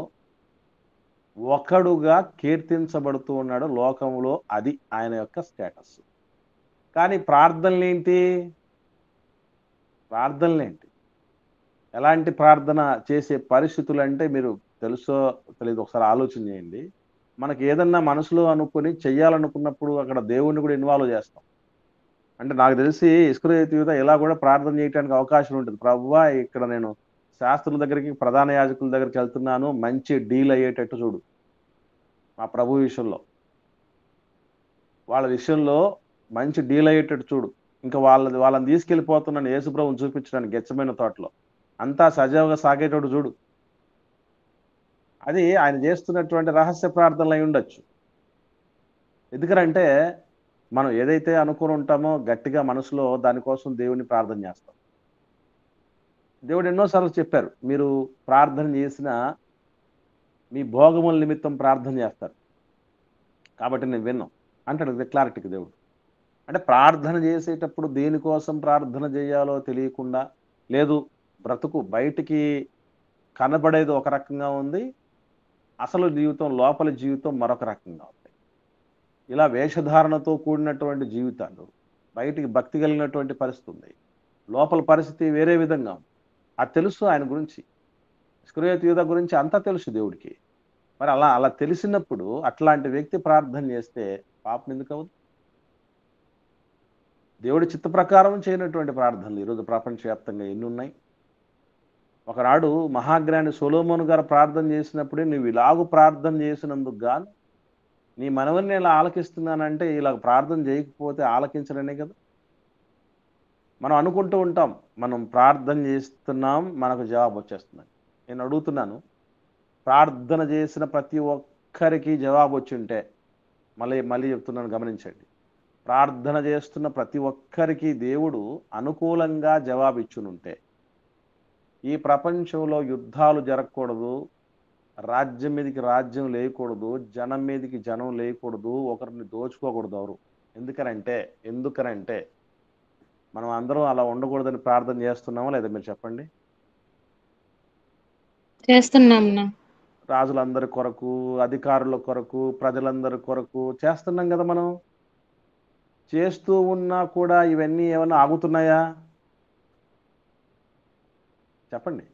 ఒకడుగా కీర్తించబడుతూ ఉన్నాడు లోకంలో. అది ఆయన యొక్క స్టేటస్. కానీ ప్రార్థనలేంటి? ఎలాంటి ప్రార్థన చేసే పరిస్థితులు అంటే మీరు తెలుసో తెలియదు, ఒకసారి ఆలోచన చేయండి. మనకి ఏదన్నా మనసులో అనుకుని చెయ్యాలనుకున్నప్పుడు అక్కడ దేవుణ్ణి కూడా ఇన్వాల్వ్ చేస్తాం. అంటే నాకు తెలిసి ఇస్కరియోతు యూదా ఇలా కూడా ప్రార్థన చేయడానికి అవకాశం ఉంటుంది. ప్రభువా, ఇక్కడ నేను శాస్త్రుల దగ్గరికి, ప్రధాన యాజకుల దగ్గరికి వెళ్తున్నాను, మంచి డీల్ అయ్యేటట్టు చూడు మా ప్రభు విషయంలో, వాళ్ళ విషయంలో మంచి డీల్ అయ్యేటట్టు చూడు. ఇంకా వాళ్ళని తీసుకెళ్ళిపోతున్నాను యేసు ప్రభుని చూపించడానికి గెచ్చమైన తోటలో, అంతా సజావుగా సాగేటట్టు చూడు. అది ఆయన చేస్తున్నటువంటి రహస్య ప్రార్థనలు అయి ఉండొచ్చు. ఎందుకంటే మనం ఏదైతే అనుకుని ఉంటామో గట్టిగా మనసులో దానికోసం దేవుని ప్రార్థన చేస్తాం. దేవుడు ఎన్నోసార్లు చెప్పారు, మీరు ప్రార్థన చేసిన మీ భోగముల నిమిత్తం ప్రార్థన చేస్తారు కాబట్టి నేను విన్నాం అంటాడు క్లారిటీకి దేవుడు. అంటే ప్రార్థన చేసేటప్పుడు దేనికోసం ప్రార్థన చేయాలో తెలియకుండా, లేదు బ్రతుకు బయటికి కనబడేది ఒక రకంగా ఉంది, అసలు జీవితం, లోపల జీవితం మరొక రకంగా ఉంది. ఇలా వేషధారణతో కూడినటువంటి జీవితాలు, బయటికి భక్తి కలిగినటువంటి పరిస్థితి ఉంది, లోపల పరిస్థితి వేరే విధంగా ఉంది. అది తెలుసు ఆయన గురించి. ఇస్కరియోతు యూదా గురించి అంతా తెలుసు దేవుడికి. మరి అలా తెలిసినప్పుడు అట్లాంటి వ్యక్తి ప్రార్థన చేస్తే పాపం ఎందుకు అవుతుంది? దేవుడి చిత్త ప్రకారం చేయనటువంటి ప్రార్థనలు ఈరోజు ప్రపంచవ్యాప్తంగా ఎన్ని ఉన్నాయి? ఒకనాడు మహాజ్ఞాని సొలొమోను గారు ప్రార్థన చేసినప్పుడే, నువ్వు ఇలాగూ ప్రార్థన చేసినందుకు గాను నీ మనవని ఇలా ఆలకిస్తున్నానంటే, ఇలా ప్రార్థన చేయకపోతే ఆలకించడనే కదా. మనం అనుకుంటూ ఉంటాం మనం ప్రార్థన చేస్తున్నాం, మనకు జవాబు వచ్చేస్తుందని. నేను అడుగుతున్నాను, ప్రార్థన చేసిన ప్రతి ఒక్కరికి జవాబు వచ్చి ఉంటే, మళ్ళీ చెప్తున్నాను గమనించండి, ప్రార్థన చేస్తున్న ప్రతి ఒక్కరికి దేవుడు అనుకూలంగా జవాబు ఇచ్చునుంటే ఈ ప్రపంచంలో యుద్ధాలు జరగకూడదు, రాజ్యం మీదకి రాజ్యం లేకూడదు, జనం మీదకి జనం లేకూడదు, ఒకరిని దోచుకోకూడదు ఎవరు. ఎందుకనంటే మనం అందరం అలా ఉండకూడదని ప్రార్థన చేస్తున్నామా లేదా మీరు చెప్పండి? చేస్తున్నాంనా. రాజులందరి కొరకు, అధికారుల కొరకు, ప్రజలందరి కొరకు చేస్తున్నాం కదా మనం. చేస్తూ ఉన్నా కూడా ఇవన్నీ ఏమన్నా ఆగుతున్నాయా? చెప్పండి.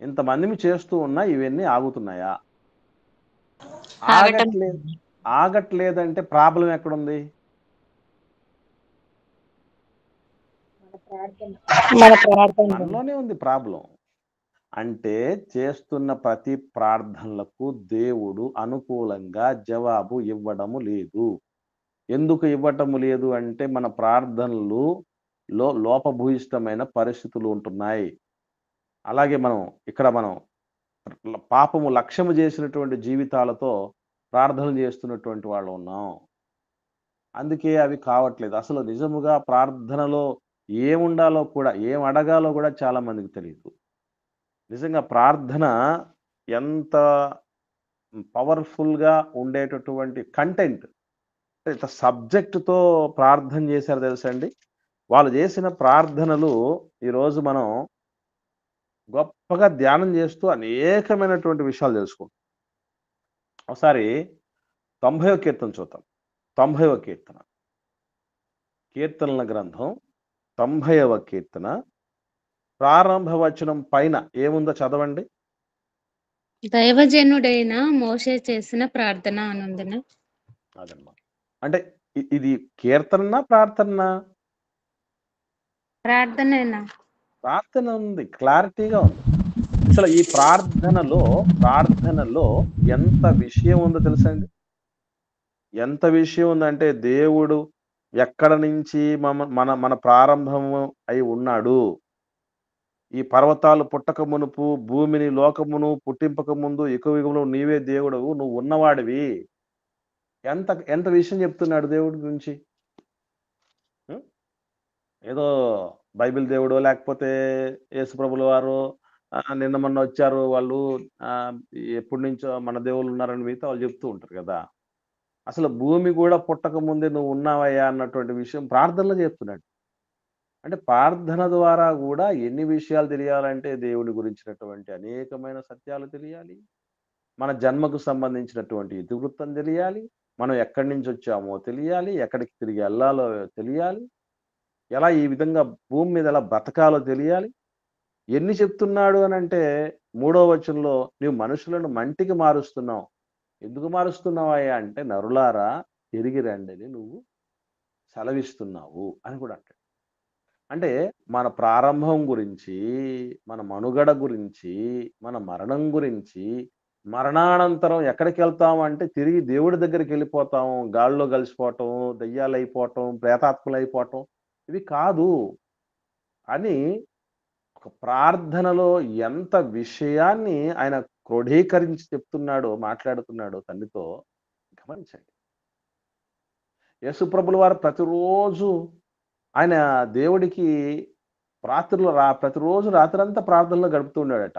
ఇంతమందిని చేస్తూ ఉన్నా ఇవన్నీ ఆగుతున్నాయా? ఆగటం ఆగట్లేదంటే ప్రాబ్లం ఎక్కడుంది? మన ప్రార్థన మనలోనే ఉంది ప్రాబ్లం. అంటే చేస్తున్న ప్రతి ప్రార్థనలకు దేవుడు అనుకూలంగా జవాబు ఇవ్వడము లేదు. ఎందుకు ఇవ్వటము లేదు అంటే మన ప్రార్థనలు లోపభూయిష్టమైన పరిస్థితులు ఉంటున్నాయి. అలాగే మనం పాపము లక్ష్యము చేసినటువంటి జీవితాలతో ప్రార్థనలు చేస్తున్నటువంటి వాళ్ళు ఉన్నాం. అందుకే అవి కావట్లేదు. అసలు నిజముగా ప్రార్థనలో ఏముండాలో కూడా, ఏం అడగాలో కూడా చాలా మందికి తెలీదు. నిజంగా ప్రార్థన ఎంత పవర్‌ఫుల్‌గా ఉండేటటువంటి కంటెంట్, సబ్జెక్ట్‌తో ప్రార్థన చేశారో తెలుసా అండి? వాళ్ళు చేసిన ప్రార్థనలు ఈరోజు మనం గొప్పగా ధ్యానం చేస్తూ అనేకమైనటువంటి విషయాలు తెలుసుకుంటాం. ఒకసారి 90వ కీర్తన చూద్దాం. 90వ కీర్తన. కీర్తనల గ్రంథం 90వ కీర్తన ప్రారంభ వచనం పైన ఏముందో చదవండి. దైవజనుడైన మోషే చేసిన ప్రార్థన అనుందిన. అదన్నమాట. అంటే ఇది కీర్తన ప్రార్థన? ప్రార్థనేనా? ప్రార్థన ఉంది, క్లారిటీగా ఉంది. అసలు ఈ ప్రార్థనలో ఎంత విషయం ఉందో తెలుసా అండి? ఎంత విషయం ఉందంటే దేవుడు ఎక్కడ నుంచి మన ప్రారంభము అయి ఉన్నాడు. ఈ పర్వతాలు పుట్టక మునుపు, భూమిని లోకమును పుట్టింపక ముందు యుగయుగములు నీవే దేవుడవు, నువ్వు ఉన్నవాడివి. ఎంత విషయం చెప్తున్నాడు దేవుడి గురించి. ఏదో బైబిల్ దేవుడో లేకపోతే యేసుప్రభుల వారు నిన్న మొన్న వచ్చారు వాళ్ళు, ఎప్పటి నుంచో మన దేవుళ్ళు ఉన్నారని మిగతా వాళ్ళు చెప్తూ ఉంటారు కదా. అసలు భూమి కూడా పుట్టక ముందే నువ్వు ఉన్నావయ్యా అన్నటువంటి విషయం ప్రార్థనలో చెప్తున్నాడు. అంటే ప్రార్థన ద్వారా కూడా ఎన్ని విషయాలు తెలియాలంటే దేవుని గురించినటువంటి అనేకమైన సత్యాలు తెలియాలి. మన జన్మకు సంబంధించినటువంటి ఇతివృత్తం తెలియాలి. మనం ఎక్కడి నుంచి వచ్చామో తెలియాలి. ఎక్కడికి తిరిగి వెళ్ళాలో తెలియాలి. ఎలా ఈ విధంగా భూమి మీద ఎలా బతకాలో తెలియాలి. ఎన్ని చెప్తున్నాడు అని అంటే 3వ వచనంలో నువ్వు మనుషులను మంటికి మారుస్తున్నావు. ఎందుకు మారుస్తున్నావయ్యా అంటే నరులారా తిరిగి రండి అని నువ్వు సెలవిస్తున్నావు అని కూడా అంటాడు. అంటే మన ప్రారంభం గురించి, మన మనుగడ గురించి, మన మరణం గురించి, మరణానంతరం ఎక్కడికి వెళ్తాం అంటే తిరిగి దేవుడి దగ్గరికి వెళ్ళిపోతాం. గాల్లో కలిసిపోవటం, దయ్యాలు అయిపోవటం, ప్రేతాత్మలు అయిపోవటం ఇవి కాదు అని ఒక ప్రార్థనలో ఎంత విషయాన్ని ఆయన క్రోడీకరించి చెప్తున్నాడో, మాట్లాడుతున్నాడో తండ్రితో గమనించండి. యేసుప్రభుల వారు ప్రతిరోజు ఆయన దేవుడికి ప్రతిరోజు రాత్రంతా ప్రార్థనలో గడుపుతూ ఉన్నాడట.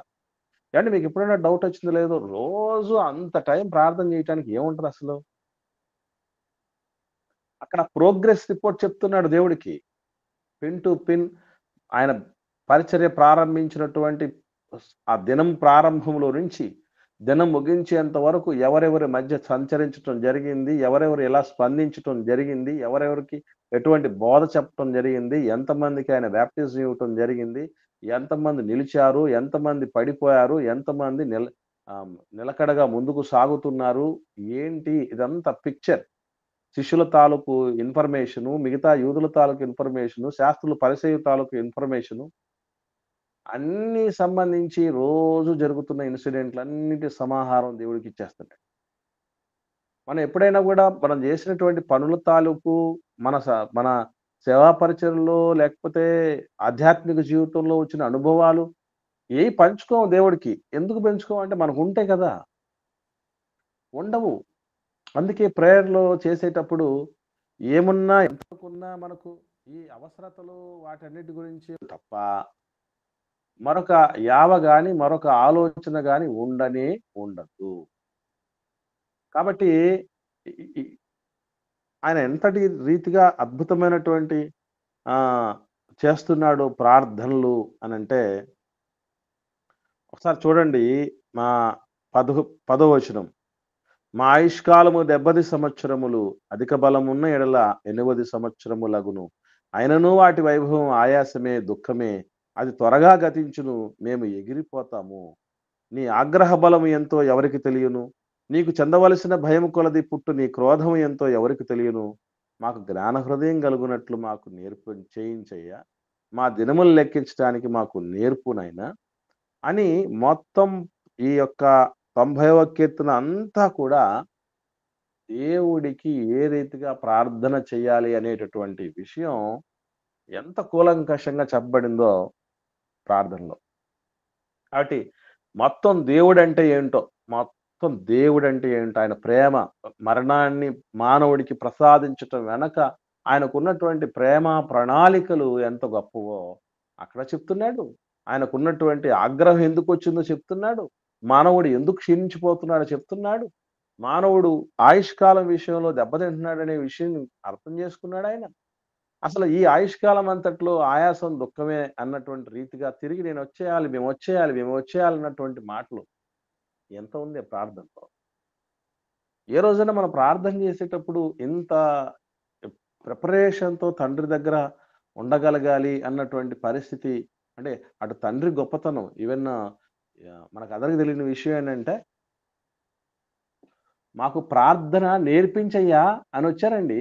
అంటే మీకు ఎప్పుడైనా డౌట్ వచ్చిందో లేదో, రోజు అంత టైం ప్రార్థన చేయడానికి ఏముంటది అసలు? అక్కడ ప్రోగ్రెస్ రిపోర్ట్ చెప్తున్నాడు దేవుడికి. పిన్ టు పిన్ ఆయన పరిచర్య ప్రారంభించినటువంటి ఆ దినం ప్రారంభంలో నుంచి దినం ముగించేంత వరకు ఎవరెవరి మధ్య సంచరించటం జరిగింది, ఎవరెవరు ఎలా స్పందించటం జరిగింది, ఎవరెవరికి ఎటువంటి బోధ చెప్పటం జరిగింది, ఎంతమందికి ఆయన బ్యాప్టిజం ఇవ్వటం జరిగింది, ఎంతమంది నిలిచారు, ఎంతమంది పడిపోయారు, ఎంతమంది నిలకడగా ముందుకు సాగుతున్నారు, ఏంటి ఇదంతా పిక్చర్. శిష్యుల తాలూకు ఇన్ఫర్మేషను, మిగతా యూదుల తాలూకు ఇన్ఫర్మేషను, శాస్త్రుల పరిసయ్యుల తాలూకు ఇన్ఫర్మేషను అన్నీ సంబంధించి రోజు జరుగుతున్న ఇన్సిడెంట్లన్నిటి సమాహారం దేవుడికి ఇచ్చేస్తున్నాడు. మనం ఎప్పుడైనా కూడా మనం చేసినటువంటి పనుల తాలూకు మన సేవా పరిచయంలో లేకపోతే ఆధ్యాత్మిక జీవితంలో వచ్చిన అనుభవాలు ఏవి పంచుకోం దేవుడికి. ఎందుకు పంచుకోం అంటే మనకు ఉంటాయి కదా, ఉండవు. అందుకే ప్రేయర్లో చేసేటప్పుడు ఏమున్నా ఎంతకున్నా మనకు ఈ అవసరతలు వాటన్నిటి గురించి తప్ప మరొక యావ గాని మరొక ఆలోచన గాని ఉండనే ఉండదు. కాబట్టి ఆయన ఎంతటి రీతిగా అద్భుతమైనటువంటి చేస్తున్నాడు ప్రార్థనలు అని అంటే, ఒకసారి చూడండి మా 10వ వచనం. మా ఆయుష్కాలము 70 సంవత్సరములు, అధిక బలమున్న ఎడల 80 సంవత్సరములగును. అయినను వాటి వైభవం ఆయాసమే, దుఃఖమే. అది త్వరగా గతించును, మేము ఎగిరిపోతాము. నీ ఆగ్రహ బలము ఎంతో ఎవరికి తెలియను? నీకు చెందవలసిన భయము కొలది పుట్టు నీ క్రోధము ఎంతో ఎవరికి తెలియను? మాకు జ్ఞాన హృదయం కలుగునట్లు మాకు నేర్పు చేయించయ్యా. మా దినములు లెక్కించడానికి మాకు నేర్పునైనా అని మొత్తం ఈ యొక్క 90వ కీర్తన అంతా కూడా దేవుడికి ఏ రీతిగా ప్రార్థన చేయాలి అనేటటువంటి విషయం ఎంత కూలంకషంగా చెప్పబడిందో ప్రార్థనలో. కాబట్టి మొత్తం దేవుడంటే ఏంటో, మొత్తం దేవుడంటే ఏంటో, ఆయన ప్రేమ, మరణాన్ని మానవుడికి ప్రసాదించటం వెనక ఆయనకున్నటువంటి ప్రేమ ప్రణాళికలు ఎంత గొప్పవో అక్కడ చెప్తున్నాడు. ఆయనకున్నటువంటి ఆగ్రహం ఎందుకు వచ్చిందో చెప్తున్నాడు. మానవుడు ఎందుకు క్షీణించిపోతున్నాడో చెప్తున్నాడు. మానవుడు ఆయుష్కాలం విషయంలో దెబ్బతింటున్నాడనే విషయం అర్థం చేసుకున్నాడు ఆయన. అసలు ఈ ఆయుష్కాలం అంతట్లో ఆయాసం దుఃఖమే అన్నటువంటి రీతిగా తిరిగి నేను వచ్చేయాలి, మేము వచ్చేయాలి, మేము వచ్చేయాలి అన్నటువంటి మాటలు ఎంత ఉంది ప్రార్థనలో. ఏ రోజైనా మనం ప్రార్థన చేసేటప్పుడు ఇంత ప్రిపరేషన్తో తండ్రి దగ్గర ఉండగలగాలి అన్నటువంటి పరిస్థితి, అంటే అటు తండ్రి గొప్పతనం. ఈవెన్ మనకు అందరికి తెలియని విషయం ఏంటంటే, మాకు ప్రార్థన నేర్పించయ్యా అని వచ్చారండి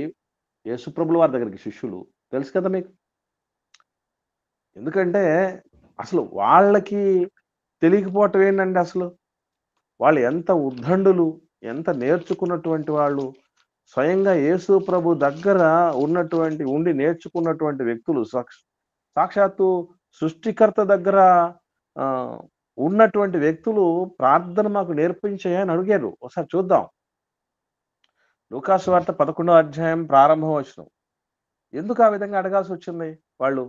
యేసుప్రభుల వారి దగ్గరికి శిష్యులు. తెలుసు కదా మీకు. ఎందుకంటే అసలు వాళ్ళకి తెలియకపోవటం ఏంటంటే, అసలు వాళ్ళు ఎంత ఉద్దండులు, ఎంత నేర్చుకున్నటువంటి వాళ్ళు, స్వయంగా యేసు ప్రభు దగ్గర ఉండి నేర్చుకున్నటువంటి వ్యక్తులు, సాక్షాత్తు సృష్టికర్త దగ్గర ఉన్నటువంటి వ్యక్తులు ప్రార్థన మాకు నేర్పించాయని అని అడిగారు. ఒకసారి చూద్దాం. లూకాసు వార్త 11వ అధ్యాయం ప్రారంభం వచనం. ఎందుకు ఆ విధంగా అడగాల్సి వచ్చింది వాళ్ళు?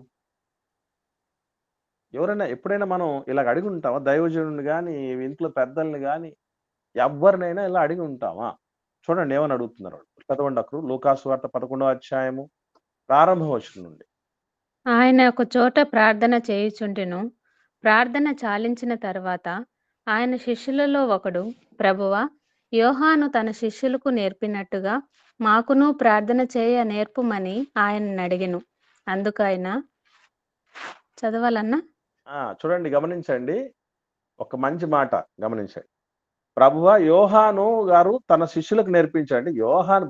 ఎవరైనా ఎప్పుడైనా మనం ఇలాగ అడిగి ఉంటామా? దైవజనుని కానీ, ఇంట్లో పెద్దల్ని కానీ, ఎవరినైనా ఇలా అడిగి ఉంటామా? చూడండి ఏమని అడుగుతున్నారు. చదవండి అక్కడ లూకాసు వార్త 11వ అధ్యాయము ప్రారంభం వచనం నుండి. ఆయన ఒక చోట ప్రార్థన చేయుచుండెను. ప్రార్థన చాలించిన తర్వాత ఆయన శిష్యులలో ఒకడు, ప్రభువా, యోహాను తన శిష్యులకు నేర్పినట్టుగా మాకును ప్రార్థన చేయ నేర్పుమని ఆయనను అడిగెను. అందుకు ఆయన, చదవాలన్నా? చూడండి, గమనించండి, ఒక మంచి మాట గమనించండి. ప్రభువా, యోహాను గారు తన శిష్యులకు నేర్పించండి.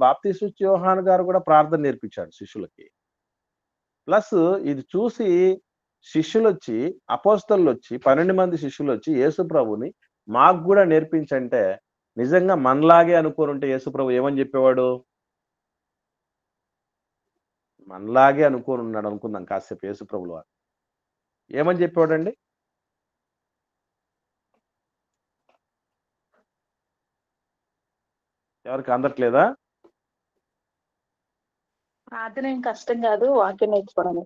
బాప్తిస్మిచ్చే యోహాను గారు కూడా ప్రార్థన నేర్పించాడు శిష్యులకి. ప్లస్ ఇది చూసి శిష్యులు వచ్చి, అపోస్తలు వచ్చి, 12 మంది శిష్యులు వచ్చి యేసు ప్రభుని మాకు కూడా నేర్పించంటే, నిజంగా మనలాగే అనుకోని ఉంటే యేసు ప్రభు ఏమని చెప్పేవాడు? మనలాగే అనుకోని ఉన్నాడు అనుకుందాం కాసేపు. యేసు ప్రభులు వారు ఏమని చెప్పేవాడండి? ఎవరికి అందట్లేదా? ప్రార్థన ఏం కష్టం కాదు, వాక్యం నేర్చుకోవడం.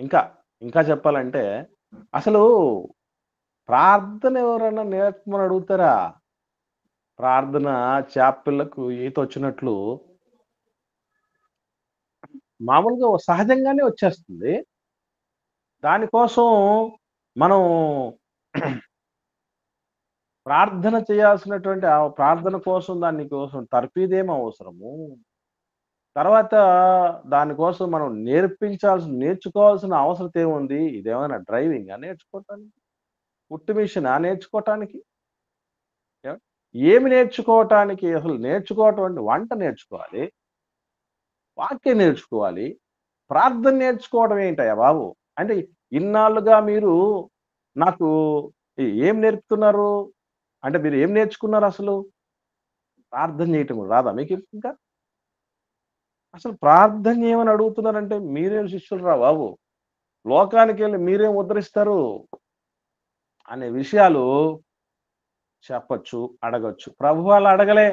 ఇంకా ఇంకా చెప్పాలంటే, అసలు ప్రార్థన ఎవరైనా నేర్చుకోమని అడుగుతారా? ప్రార్థన చేపలకు ఈత వచ్చినట్లు మామూలుగా సహజంగానే వచ్చేస్తుంది. దానికోసం మనం ప్రార్థన చేయాల్సినటువంటి ఆ ప్రార్థన కోసం దానికోసం తర్ఫీదేం అవసరము? తర్వాత దానికోసం మనం నేర్చుకోవాల్సిన అవసరం ఏముంది? ఇదేమైనా డ్రైవింగ్ నేర్చుకోవటానికి? పుట్టు మిషన్ నేర్చుకోవటానికి? ఏమి నేర్చుకోవటానికి? అసలు నేర్చుకోవటం అంటే వంట నేర్చుకోవాలి, వాక్యం నేర్చుకోవాలి, ప్రార్థన నేర్చుకోవడం ఏంటయ్యా బాబు? అంటే ఇన్నాళ్ళుగా మీరు నాకు ఏం నేర్పుతున్నారు? అంటే మీరు ఏం నేర్చుకున్నారు? అసలు ప్రార్థన చేయటం రాదా మీకు? ఇంకా అసలు ప్రార్థన చేయమని అడుగుతున్నారంటే మీరేం శిష్యులు రా బాబు, లోకానికి వెళ్ళి మీరేం ఉద్ధరిస్తారు అనే విషయాలు చెప్పచ్చు, అడగచ్చు. ప్రభు వాళ్ళు అడగలే,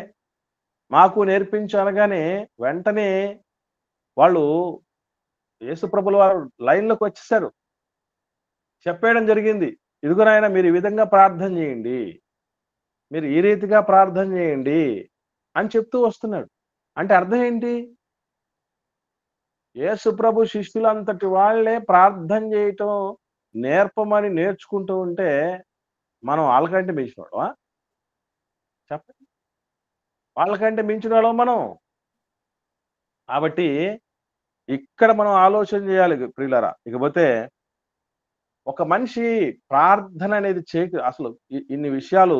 మాకు నేర్పించు అనగానే వెంటనే వాళ్ళు యేసు ప్రభుల వారు లైన్లోకి వచ్చేసారు, చెప్పేయడం జరిగింది. ఇదిగో నాయన, మీరు ఈ విధంగా ప్రార్థన చేయండి, మీరు ఈ రీతిగా ప్రార్థన చేయండి అని చెప్తూ వస్తున్నాడు. అంటే అర్థం ఏంటి? యేసు ప్రభు శిష్యులంతటి వాళ్ళే ప్రార్థన చేయటం నేర్పమని నేర్చుకుంటూ ఉంటే మనం వాళ్ళకంటే మించిన వాళ్ళమా? చెప్పండి. వాళ్ళకంటే మించిన వాళ్ళం మనం. కాబట్టి ఇక్కడ మనం ఆలోచన చేయాలి ప్రియులారా. ఇకపోతే ఒక మనిషి ప్రార్థన అనేది అసలు ఇన్ని విషయాలు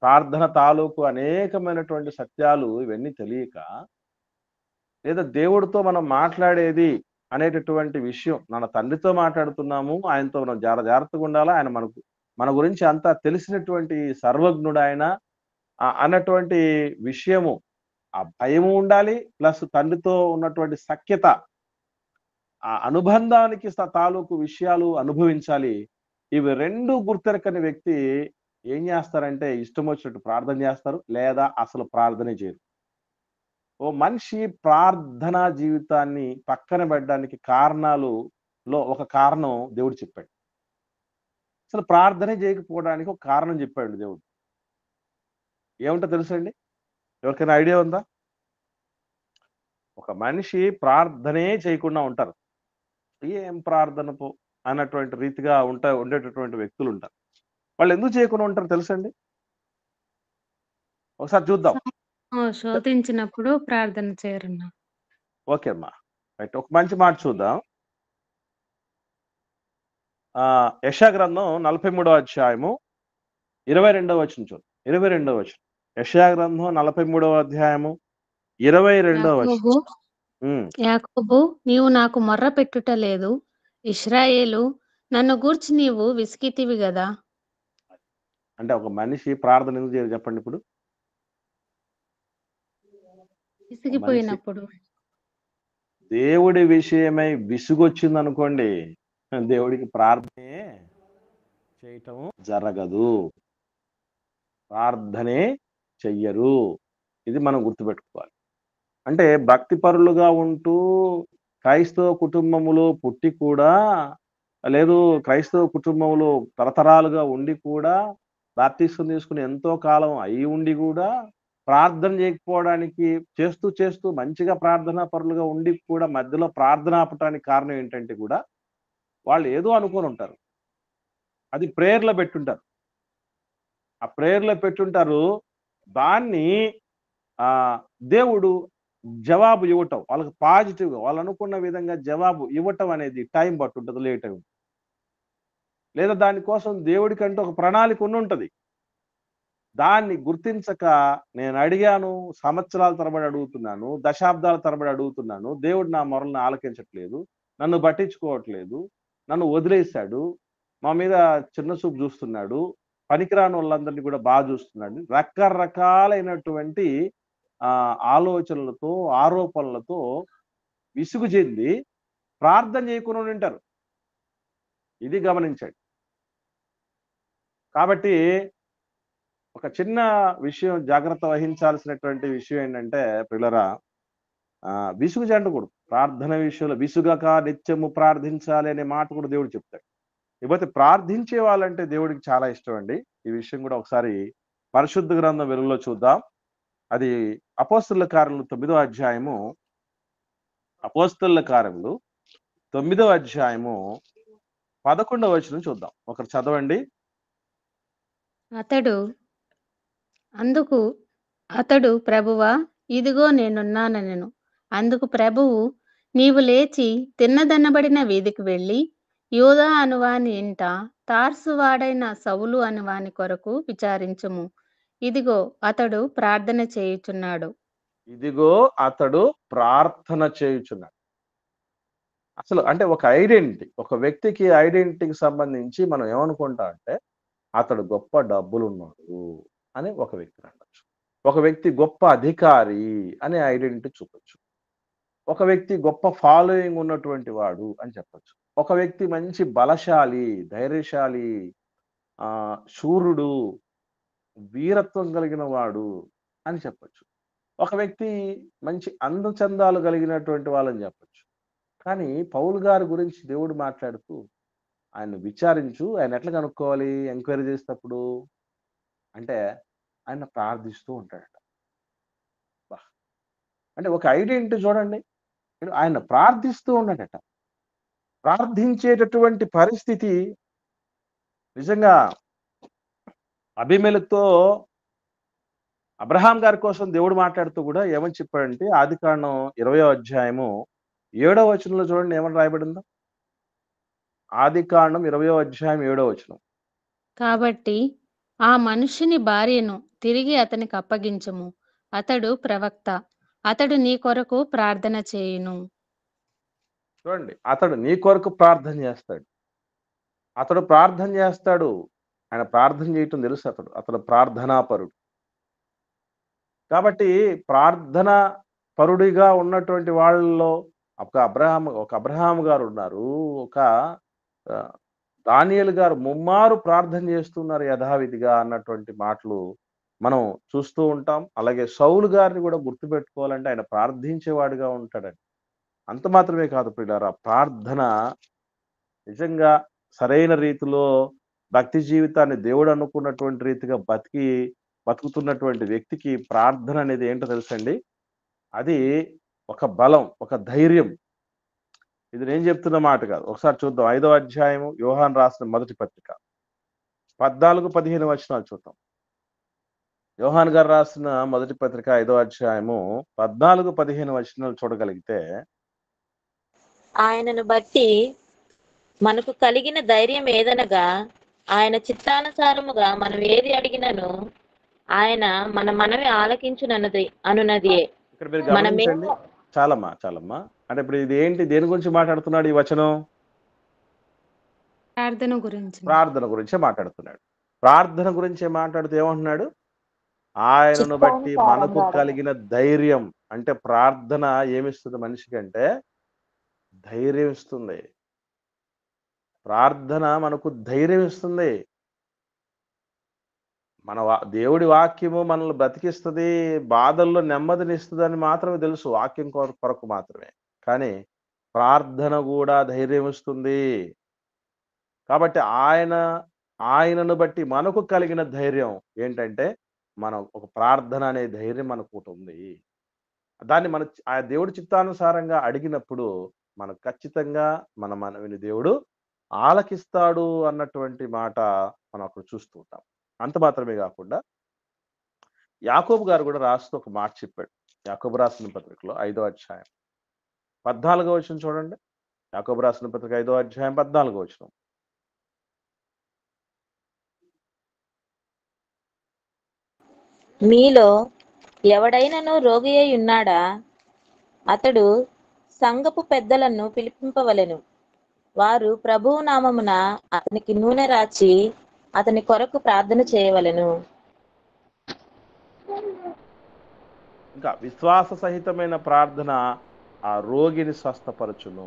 ప్రార్థన తాలూకు అనేకమైనటువంటి సత్యాలు ఇవన్నీ తెలియక, లేదా దేవుడితో మనం మాట్లాడేది అనేటటువంటి విషయం, మన తండ్రితో మాట్లాడుతున్నాము, ఆయనతో మనం జాగ్రత్తగా ఉండాలా, ఆయన మన గురించి అంతా తెలిసినటువంటి సర్వజ్ఞుడు ఆయన అన్నటువంటి విషయము, ఆ భయము ఉండాలి, ప్లస్ తండ్రితో ఉన్నటువంటి సఖ్యత, ఆ అనుబంధానికి తాలూకు విషయాలు అనుభవించాలి. ఇవి రెండు గుర్తెరకని వ్యక్తి ఏం చేస్తారంటే ఇష్టం వచ్చినట్టు ప్రార్థన చేస్తారు, లేదా అసలు ప్రార్థనే చేయరు. ఓ మనిషి ప్రార్థనా జీవితాన్ని పక్కన పెట్టడానికి కారణాలులో ఒక కారణం దేవుడు చెప్పాడు. అసలు ప్రార్థనే చేయకపోవడానికి ఒక కారణం చెప్పాడు దేవుడు. ఏముంటో తెలుసండి? ఎవరికైనా ఐడియా ఉందా? ఒక మనిషి ప్రార్థనే చేయకుండా ఉంటారు. ఏం ప్రార్థన అన్నటువంటి రీతిగా ఉండేటటువంటి వ్యక్తులు ఉంటారు. వాళ్ళు ఎందుకు చేయకుండా ఉంటారు తెలుసండి? ఒకసారి చూద్దాం. శోధించినప్పుడు ప్రార్థన చేయరన్నా. ఓకే అమ్మా, రైట్. ఒక మంచి మాట చూద్దాం. యెషయా గ్రంథం 43వ అధ్యాయము 22వ వచనం చూద్దాం. 22వ వచనం. యెషయా గ్రంథం 43వ అధ్యాయము 22వ వచనం. యాకోబు, నీవు నాకు మొర్ర పెట్టుట లేదు, ఇశ్రాయేలు నన్ను గూర్చి నీవు విసిగితివి గదా. అంటే ఒక మనిషి ప్రార్థన ఎందుకు చేయరు చెప్పండి? ఇప్పుడు విసిగిపోయినప్పుడు, దేవుడి విషయమై విసుగొచ్చింది అనుకోండి, దేవుడికి ప్రార్థనే చేయటం జరగదు, ప్రార్థనే చెయ్యరు. ఇది మనం గుర్తుపెట్టుకోవాలి. అంటే భక్తి పరులుగా ఉంటూ క్రైస్తవ కుటుంబములో పుట్టి కూడా, లేదు క్రైస్తవ కుటుంబంలో తరతరాలుగా ఉండి కూడా, బాప్తిస్మం తీసుకుని ఎంతో కాలం అయి ఉండి కూడా ప్రార్థన చేయకపోవడానికి, చేస్తూ మంచిగా ప్రార్థనా పరులుగా ఉండి కూడా మధ్యలో ప్రార్థన ఆపటానికి కారణం ఏంటంటే కూడా వాళ్ళు ఏదో అనుకొని ఉంటారు. అది ప్రేయర్లో పెట్టుంటారు. ఆ ప్రేయర్లో పెట్టుంటారు. దాన్ని దేవుడు జవాబు ఇవ్వటం, వాళ్ళకి పాజిటివ్గా వాళ్ళు అనుకున్న విధంగా జవాబు ఇవ్వటం అనేది టైం పట్టుంటుంది, లేట్ అయి ఉంటుంది. లేదా దానికోసం దేవుడికంటే ఒక ప్రణాళిక ఉండుంటది. దాన్ని గుర్తించక నేను అడిగాను, సంవత్సరాల తరబడి అడుగుతున్నాను, దశాబ్దాల తరబడి అడుగుతున్నాను, దేవుడు నా మొరలను ఆలకించట్లేదు, నన్ను పట్టించుకోవట్లేదు, నన్ను వదిలేశాడు, మా మీద చిన్న చూపు చూస్తున్నాడు, పనికిరాని వాళ్ళందరినీ కూడా బాగా చూస్తున్నాడు, రకరకాలైనటువంటి ఆలోచనలతో, ఆరోపణలతో విసుగు చెంది ప్రార్థన చేయకుండా ఉంటారు. ఇది గమనించండి. కాబట్టి ఒక చిన్న విషయం జాగ్రత్త వహించాల్సినటువంటి విషయం ఏంటంటే పిల్లరా, విసుగు చెందకూడదు. ప్రార్థన విషయంలో విసుగక నిత్యము ప్రార్థించాలి అనే మాట కూడా దేవుడు చెప్తాడు. ఇకపోతే ప్రార్థించే వాళ్ళంటే దేవుడికి చాలా ఇష్టం అండి. ఈ విషయం కూడా ఒకసారి పరిశుద్ధ గ్రంథం వెలుగులో చూద్దాం. అది అపోస్తలుల కార్యములు 9వ అధ్యాయము, అపోస్తలుల కార్యములు 9వ అధ్యాయము 11వ వచనం చూద్దాం. ఒకరు చదవండి. అతడు ప్రభువా, ఇదిగో నేనున్నానెను. అందుకు ప్రభువు, నీవు లేచి తిన్నదనబడిన వీధికి వెళ్ళి యూదా అనువాని ఇంట తార్సు వాడైన సౌలు అనువాని కొరకు విచారించుము. ఇదిగో అతడు ప్రార్థన చేయుచున్నాడు. ఇదిగో అతడు ప్రార్థన చేయుచున్నాడు. అసలు అంటే ఒక ఐడెంటిటీ, ఒక వ్యక్తికి ఐడెంటిటీకి సంబంధించి మనం ఏమనుకుంటాం అంటే అతడు గొప్ప డబ్బులున్నాడు అని ఒక వ్యక్తిని అనొచ్చు. ఒక వ్యక్తి గొప్ప అధికారి అనే ఐడెంటిటీ చూపొచ్చు. ఒక వ్యక్తి గొప్ప ఫాలోయింగ్ ఉన్నటువంటి వాడు అని చెప్పొచ్చు. ఒక వ్యక్తి మంచి బలశాలి, ధైర్యశాలి, శూరుడు, వీరత్వం కలిగిన వాడు అని చెప్పొచ్చు. ఒక వ్యక్తి మంచి అందచందాలు కలిగినటువంటి వాళ్ళని చెప్పొచ్చు. కానీ పౌలు గారి గురించి దేవుడు మాట్లాడుతూ ఆయన విచారించు, ఆయన ఎట్లా కనుక్కోవాలి ఎంక్వైరీ చేసేటప్పుడు అంటే ఆయన ప్రార్థిస్తూ ఉంటాడట. అంటే ఒక ఐడెంటిటీ చూడండి. ఆయన ప్రార్థిస్తూ ఉన్నాడట. ప్రార్థించేటటువంటి పరిస్థితి నిజంగా అబీమెలెకుతో అబ్రహాం గారి కోసం దేవుడు మాట్లాడుతూ కూడా ఏమని చెప్పాడంటే ఆదికాండం 20వ అధ్యాయము 7వ వచనంలో చూడండి ఏమని రాయబడిందో. ఆదికాండం 20వ అధ్యాయం 7వ వచనం. కాబట్టి ఆ మనుష్యుని భార్యను తిరిగి అతనికి అప్పగించుము, అతడు ప్రవక్త, అతడు నీ కొరకు ప్రార్థన చేయును. చూడండి, అతడు నీ కొరకు ప్రార్థన చేస్తాడు. అతడు ప్రార్థన చేస్తాడు. ఆయన ప్రార్థన చేయటం తెలుసు. అతడు ప్రార్థనాపరుడు. కాబట్టి ప్రార్థన పరుడిగా ఉన్నటువంటి వాళ్ళలో ఒక అబ్రహాం గారు ఉన్నారు. ఒక దానియేలు గారు ముమ్మారు ప్రార్థన చేస్తున్నారు యథావిధిగా అన్నటువంటి మాటలు మనం చూస్తూ ఉంటాం. అలాగే సౌలు గారిని కూడా గుర్తుపెట్టుకోవాలంటే ఆయన ప్రార్థించేవాడిగా ఉంటాడండి. అంత మాత్రమే కాదు ప్రియులారా, ప్రార్థన నిజంగా సరైన రీతిలో భక్తి జీవితాన్ని దేవుడు అనుకున్నటువంటి రీతిగా బతుకుతున్నటువంటి వ్యక్తికి ప్రార్థన అనేది ఏంటో తెలుసండి. అది ఒక బలం, ఒక ధైర్యం. ఇది నేను చెప్తున్న మాట కాదు. ఒకసారి చూద్దాం. 5వ అధ్యాయము యోహాను రాసిన మొదటి పత్రిక 14-15 వచనాలు చూద్దాం. యోహాను గారు రాసిన మొదటి పత్రిక 5వ అధ్యాయము 14-15 వచనాలు చూడగలిగితే, ఆయనను బట్టి మనకు కలిగిన ధైర్యం ఏదనగా ఆయన చిత్తానుసారముగా మనం ఏది అడిగినను ఆయన మన మనవి ఆలకించునన్నది అనున్నది. ఇక్కడ మీరు గమనించండి. చాలమ్మా. అంటే ఇప్పుడు ఇది ఏంటి, దేని గురించి మాట్లాడుతున్నాడు ఈ వచనం? ప్రార్థన గురించే మాట్లాడుతున్నాడు. ప్రార్థన గురించే మాట్లాడుతూ ఏమంటున్నాడు? ఆయనను బట్టి మనకు కలిగిన ధైర్యం. అంటే ప్రార్థన ఏమిస్తుంది మనిషికి అంటే ధైర్యం ఇస్తుంది. ప్రార్థన మనకు ధైర్యం ఇస్తుంది. దేవుడి వాక్యము మనల్ని బ్రతికిస్తుంది, బాధల్లో నెమ్మదినిస్తుంది అని మాత్రమే తెలుసు, వాక్యం కొరకు మాత్రమే. కానీ ప్రార్థన కూడా ధైర్యం ఇస్తుంది. కాబట్టి ఆయనను బట్టి మనకు కలిగిన ధైర్యం ఏంటంటే మనం ఒక ప్రార్థన అనే ధైర్యం మనకు ఉంది. దాన్ని ఆ దేవుడి చిత్తానుసారంగా అడిగినప్పుడు మనకు ఖచ్చితంగా మన మనవిని దేవుడు ఆలకిస్తాడు అన్నటువంటి మాట మనం అక్కడ చూస్తూ ఉంటాం. అంత మాత్రమే కాకుండా యాకోబు గారు కూడా రాస్తూ ఒక మాట చెప్పాడు. యాకోబు రాసిన పత్రికలో 5వ అధ్యాయం 14వ వచనం చూడండి. యాకోబు రాసిన పత్రిక 5వ అధ్యాయం 14వ వచనం. మీలో ఎవడైనను రోగి అయి ఉన్నాడా? అతడు సంఘపు పెద్దలను పిలిపింపవలెను. వారు ప్రభువు నామమున అతనికి నూనె రాచి అతని కొరకు ప్రార్థన చేయవలెను. ఇంకా విశ్వాస సహితమైన ప్రార్థన ఆ రోగిని స్వస్థపరచును,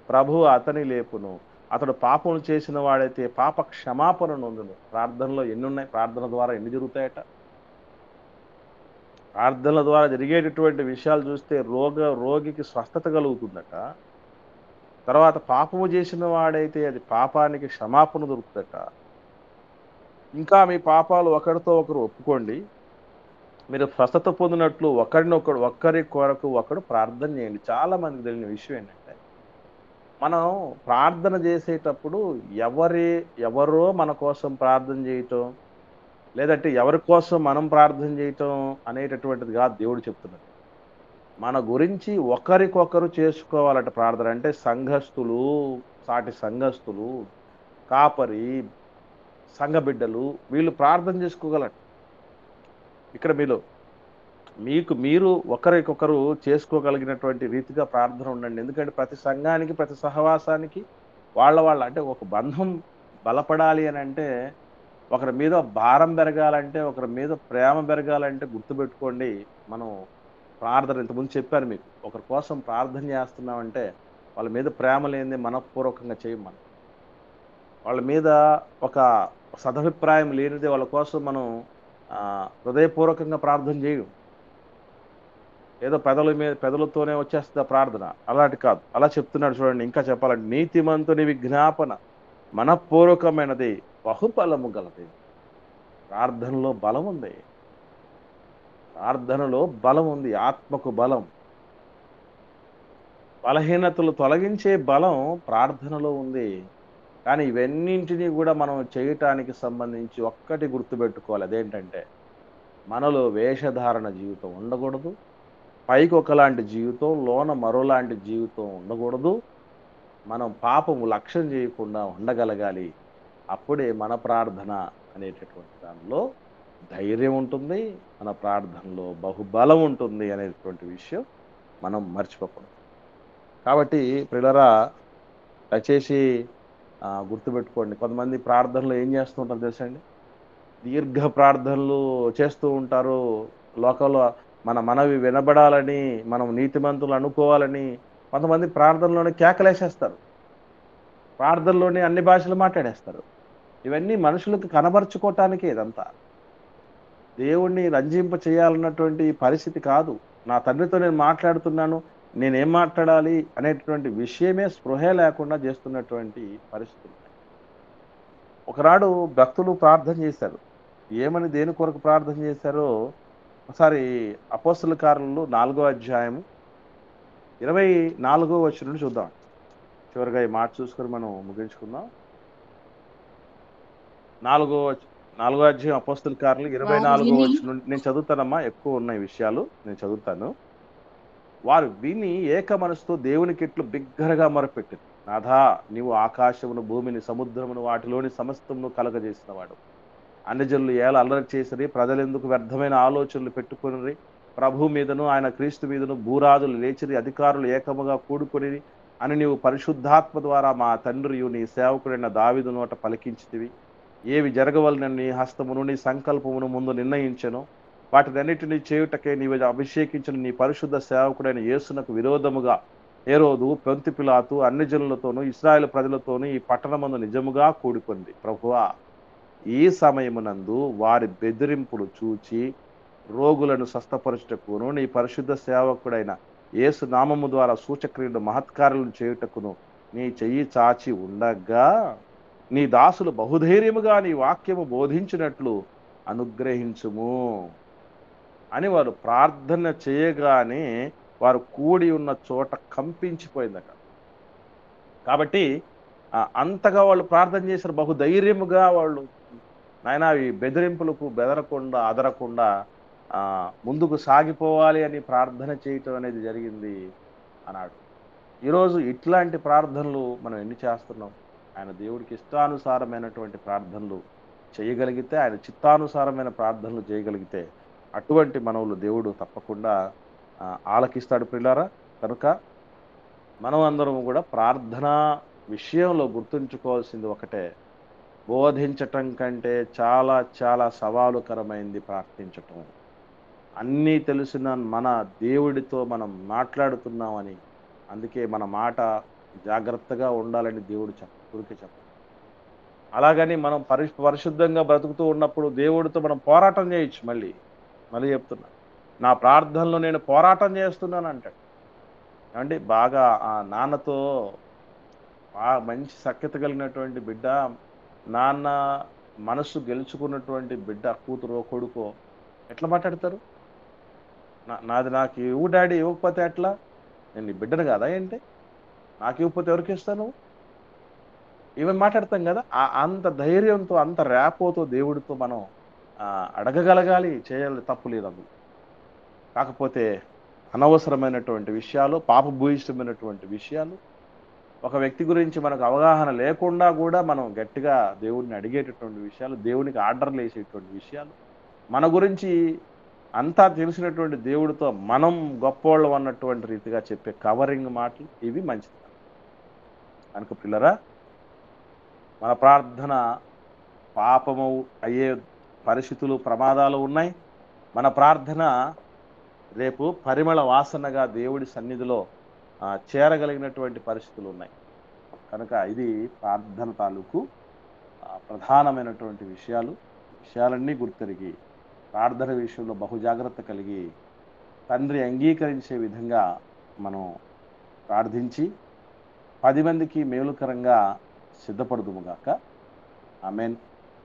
ప్రభువు అతని లేపును, అతడు పాపం చేసిన వాడైతే పాప క్షమాపణ నొందును. ప్రార్థనలో ఎన్ని ఉన్నాయి? ప్రార్థన ద్వారా ఎన్ని జరుగుతాయట? ప్రార్థనల ద్వారా జరిగేటటువంటి విషయాలు చూస్తే రోగికి స్వస్థత కలుగుతుందట. తర్వాత పాపము చేసిన వాడైతే అది పాపానికి క్షమాపణ దొరుకుతుందట. ఇంకా మీ పాపాలు ఒకరితో ఒకరు ఒప్పుకోండి, మీరు స్వస్థత పొందినట్లు ఒక్కరి కొరకు ఒకడు ప్రార్థన చేయండి. చాలా మందికి తెలియని విషయం ఏంటంటే, మనం ప్రార్థన చేసేటప్పుడు ఎవరో మన కోసం ప్రార్థన చేయటం, లేదంటే ఎవరి కోసం మనం ప్రార్థన చేయటం అనేటటువంటిది కాదు దేవుడు చెప్తున్నాడు. మన గురించి ఒకరికొకరు చేసుకోవాలట ప్రార్థన. అంటే సంఘస్థులు, సాటి సంఘస్థులు, కాపరి, సంఘ బిడ్డలు వీళ్ళు ప్రార్థన చేసుకోగలట. ఇక్కడ మీరు ఒకరికొకరు చేసుకోగలిగినటువంటి రీతిగా ప్రార్థన ఉండండి. ఎందుకంటే ప్రతి సంఘానికి, ప్రతి సహవాసానికి వాళ్ళ అంటే ఒక బంధం బలపడాలి అని అంటే, ఒకరి మీద భారం పెరగాలంటే, ఒకరి మీద ప్రేమ పెరగాలంటే గుర్తుపెట్టుకోండి, మనం ప్రార్థన ఇంతకుముందు చెప్పాను మీకు, ఒకరి కోసం ప్రార్థన చేస్తున్నామంటే వాళ్ళ మీద ప్రేమ లేనిదే మనఃపూర్వకంగా చేయం. మనం వాళ్ళ మీద ఒక సదభిప్రాయం లేనిదే వాళ్ళ కోసం మనం హృదయపూర్వకంగా ప్రార్థన చేయం. ఏదో పెదలతోనే వచ్చేస్తుంది ప్రార్థన, అలాంటి కాదు. అలా చెప్తున్నాడు చూడండి. ఇంకా చెప్పాలంటే, నీతిమంతుని విజ్ఞాపన మనఃపూర్వకమైనది, బహుబలము గలది. ప్రార్థనలో బలం ఉంది. ప్రార్థనలో బలం ఉంది, ఆత్మకు బలం. బలహీనతలు తొలగించే బలం ప్రార్థనలో ఉంది. కానీ ఇవన్నింటినీ కూడా మనం చేయటానికి సంబంధించి ఒక్కటి గుర్తుపెట్టుకోవాలి. అదేంటంటే మనలో వేషధారణ జీవితం ఉండకూడదు. పైకి ఒకలాంటి జీవితం, లోన మరోలాంటి జీవితం ఉండకూడదు. మనం పాపము లక్ష్యం చేయకుండా ఉండగలగాలి. అప్పుడే మన ప్రార్థన అనేటటువంటి దానిలో ధైర్యం ఉంటుంది. మన ప్రార్థనలో బహుబలం ఉంటుంది అనేటువంటి విషయం మనం మర్చిపోకూడదు. కాబట్టి ప్రియులారా, దయచేసి గుర్తుపెట్టుకోండి. కొంతమంది ప్రార్థనలు ఏం చేస్తూ ఉంటారు తెలుసండి? దీర్ఘ ప్రార్థనలు చేస్తూ ఉంటారు. లోకంలో మన మనవి వినబడాలని, మనం నీతిమంతులు అనుకోవాలని కొంతమంది ప్రార్థనలోనే కేకలేసేస్తారు. ప్రార్థనలోనే అన్ని భాషలు మాట్లాడేస్తారు. ఇవన్నీ మనుషులకు కనబరుచుకోవటానికే ఇదంతా. దేవుణ్ణి రంజింప చేయాలన్నటువంటి పరిస్థితి కాదు. నా తండ్రితో నేను మాట్లాడుతున్నాను, నేనేం మాట్లాడాలి అనేటువంటి విషయమే స్పృహే లేకుండా చేస్తున్నటువంటి పరిస్థితులు. ఒకనాడు భక్తులు ప్రార్థన చేశారు. ఏమని, దేని కొరకు ప్రార్థన చేశారో ఒకసారి అపోస్తలుల కార్యాలు 4వ అధ్యాయం 24వ వచనం నుండి చూద్దాం. చివరిగా ఈ మాట చూసుకొని మనం ముగించుకుందాం. 4వ అధ్యాయం అపోస్తలుల కార్యాలు 24వ వచనం నుండి నేను చదువుతానమ్మా. ఎక్కువ ఉన్నాయి విషయాలు, నేను చదువుతాను. వారు విని ఏక మనసుతో దేవునికి ఎట్లు బిగ్గరగా మొరపెట్టారు. నాథా, నీవు ఆకాశమును, భూమిని, సముద్రమును, వాటిలోని సమస్తమును కలగజేసిన వాడు. అన్ని జనులు ఏల అల్లరి చేసిరి, ప్రజలెందుకు వ్యర్థమైన ఆలోచనలు పెట్టుకుని, ప్రభు మీదను ఆయన క్రీస్తు మీదను భూరాజులు లేచిరి, అధికారులు ఏకముగా కూడుకొని అని నీవు పరిశుద్ధాత్మ ద్వారా మా తండ్రియు నీ సేవకుడైన దావీదు నోట పలికించితివి. ఏవి జరగవలనని నీ హస్తమును నీ సంకల్పమును ముందు నిర్ణయించెను. వాటినన్నిటినీ చేయుటకే నీవు అభిషేకించిన నీ పరిశుద్ధ సేవకుడైన యేసునకు విరోధముగా హేరోదు, పొంతి పిలాతు అన్ని జనులతోనూ ఇశ్రాయేలు ప్రజలతోనూ ఈ పట్టణమందు నిజముగా కూడుకుంది. ప్రభువా, ఈ సమయమునందు వారి బెదిరింపులు చూచి రోగులను స్వస్థపరచుటకును నీ పరిశుద్ధ సేవకుడైన యేసు నామము ద్వారా సూచక్రియలు మహత్కార్యాలను చేయుటకును నీ చెయ్యి చాచి ఉండగా నీ దాసులు బహుధైర్యముగా నీ వాక్యము బోధించినట్లు అనుగ్రహించుము అని వారు ప్రార్థన చేయగానే వారు కూడి ఉన్న చోట కంపించిపోయిందట. కాబట్టి అంతగా వాళ్ళు ప్రార్థన చేశారు. బహుధైర్యముగా వాళ్ళు నాయనా ఈ బెదిరింపులకు బెదరకుండా అదరకుండా ముందుకు సాగిపోవాలి అని ప్రార్థన చేయటం అనేది జరిగింది అన్నాడు. ఈరోజు ఇట్లాంటి ప్రార్థనలు మనం ఎన్ని చేస్తున్నాం? ఆయన దేవుడికి ఇష్టానుసారమైనటువంటి ప్రార్థనలు చేయగలిగితే, ఆయన చిత్తానుసారమైన ప్రార్థనలు చేయగలిగితే అటువంటి మనవులు దేవుడు తప్పకుండా ఆలకిస్తాడు ప్రియులారా. కనుక మనం అందరం కూడా ప్రార్థన విషయంలో గుర్తుంచుకోవాల్సింది ఒకటే, బోధించటం కంటే చాలా చాలా సవాలుకరమైంది ప్రార్థించటం. అన్నీ తెలిసిన మన దేవుడితో మనం మాట్లాడుతున్నామని, అందుకే మన మాట జాగ్రత్తగా ఉండాలని దేవుడు ఊరికే చెప్పాలి. అలాగని మనం పరిశుద్ధంగా బ్రతుకుతూ ఉన్నప్పుడు దేవుడితో మనం పోరాటం చేయొచ్చు. మళ్ళీ చెప్తున్నా, నా ప్రార్థనలో నేను పోరాటం చేస్తున్నాను అంటాడు. ఏమండి, బాగా ఆ నాన్నతో మంచి సఖ్యత కలిగినటువంటి బిడ్డ, నాన్న మనసు గెలుచుకున్నటువంటి బిడ్డ, కూతురో కొడుకో ఎట్లా మాట్లాడతారు? నాది నాకు ఇవ్వు డాడీ, ఇవ్వకపోతే ఎట్లా? నేను నీ బిడ్డను కదా ఏంటి? నాకు ఇవ్వకపోతే ఎవరికి ఇస్తాను? ఇవన్నీ మాట్లాడతాం కదా. అంత ధైర్యంతో, అంత ర్యాపోతో దేవుడితో మనం అడగగలగాలి. చేయాలి, తప్పు లేదు అందులో. కాకపోతే అనవసరమైనటువంటి విషయాలు, పాపభూయిష్టమైనటువంటి విషయాలు, ఒక వ్యక్తి గురించి మనకు అవగాహన లేకుండా కూడా మనం గట్టిగా దేవుడిని అడిగేటటువంటి విషయాలు, దేవునికి ఆర్డర్లు వేసేటువంటి విషయాలు, మన గురించి అంతా తెలిసినటువంటి దేవుడితో మనం గొప్పవాళ్ళం అన్నటువంటి రీతిగా చెప్పే కవరింగ్ మాటలు, ఇవి మంచిది. కనుక పిల్లరా, మన ప్రార్థన పాపము అయ్యే పరిస్థితులు, ప్రమాదాలు ఉన్నాయి. మన ప్రార్థన రేపు పరిమళ వాసనగా దేవుడి సన్నిధిలో చేరగలిగినటువంటి పరిస్థితులు ఉన్నాయి. కనుక ఇది ప్రార్థన తాలూకు ప్రధానమైనటువంటి విషయాలన్నీ గుర్తెరిగి ప్రార్థన విషయంలో బహుజాగ్రత్త కలిగి తండ్రి అంగీకరించే విధంగా మనం ప్రార్థించి 10 మందికి మేలుకరంగా సిద్ధపడుదుముగాక. ఆమేన్.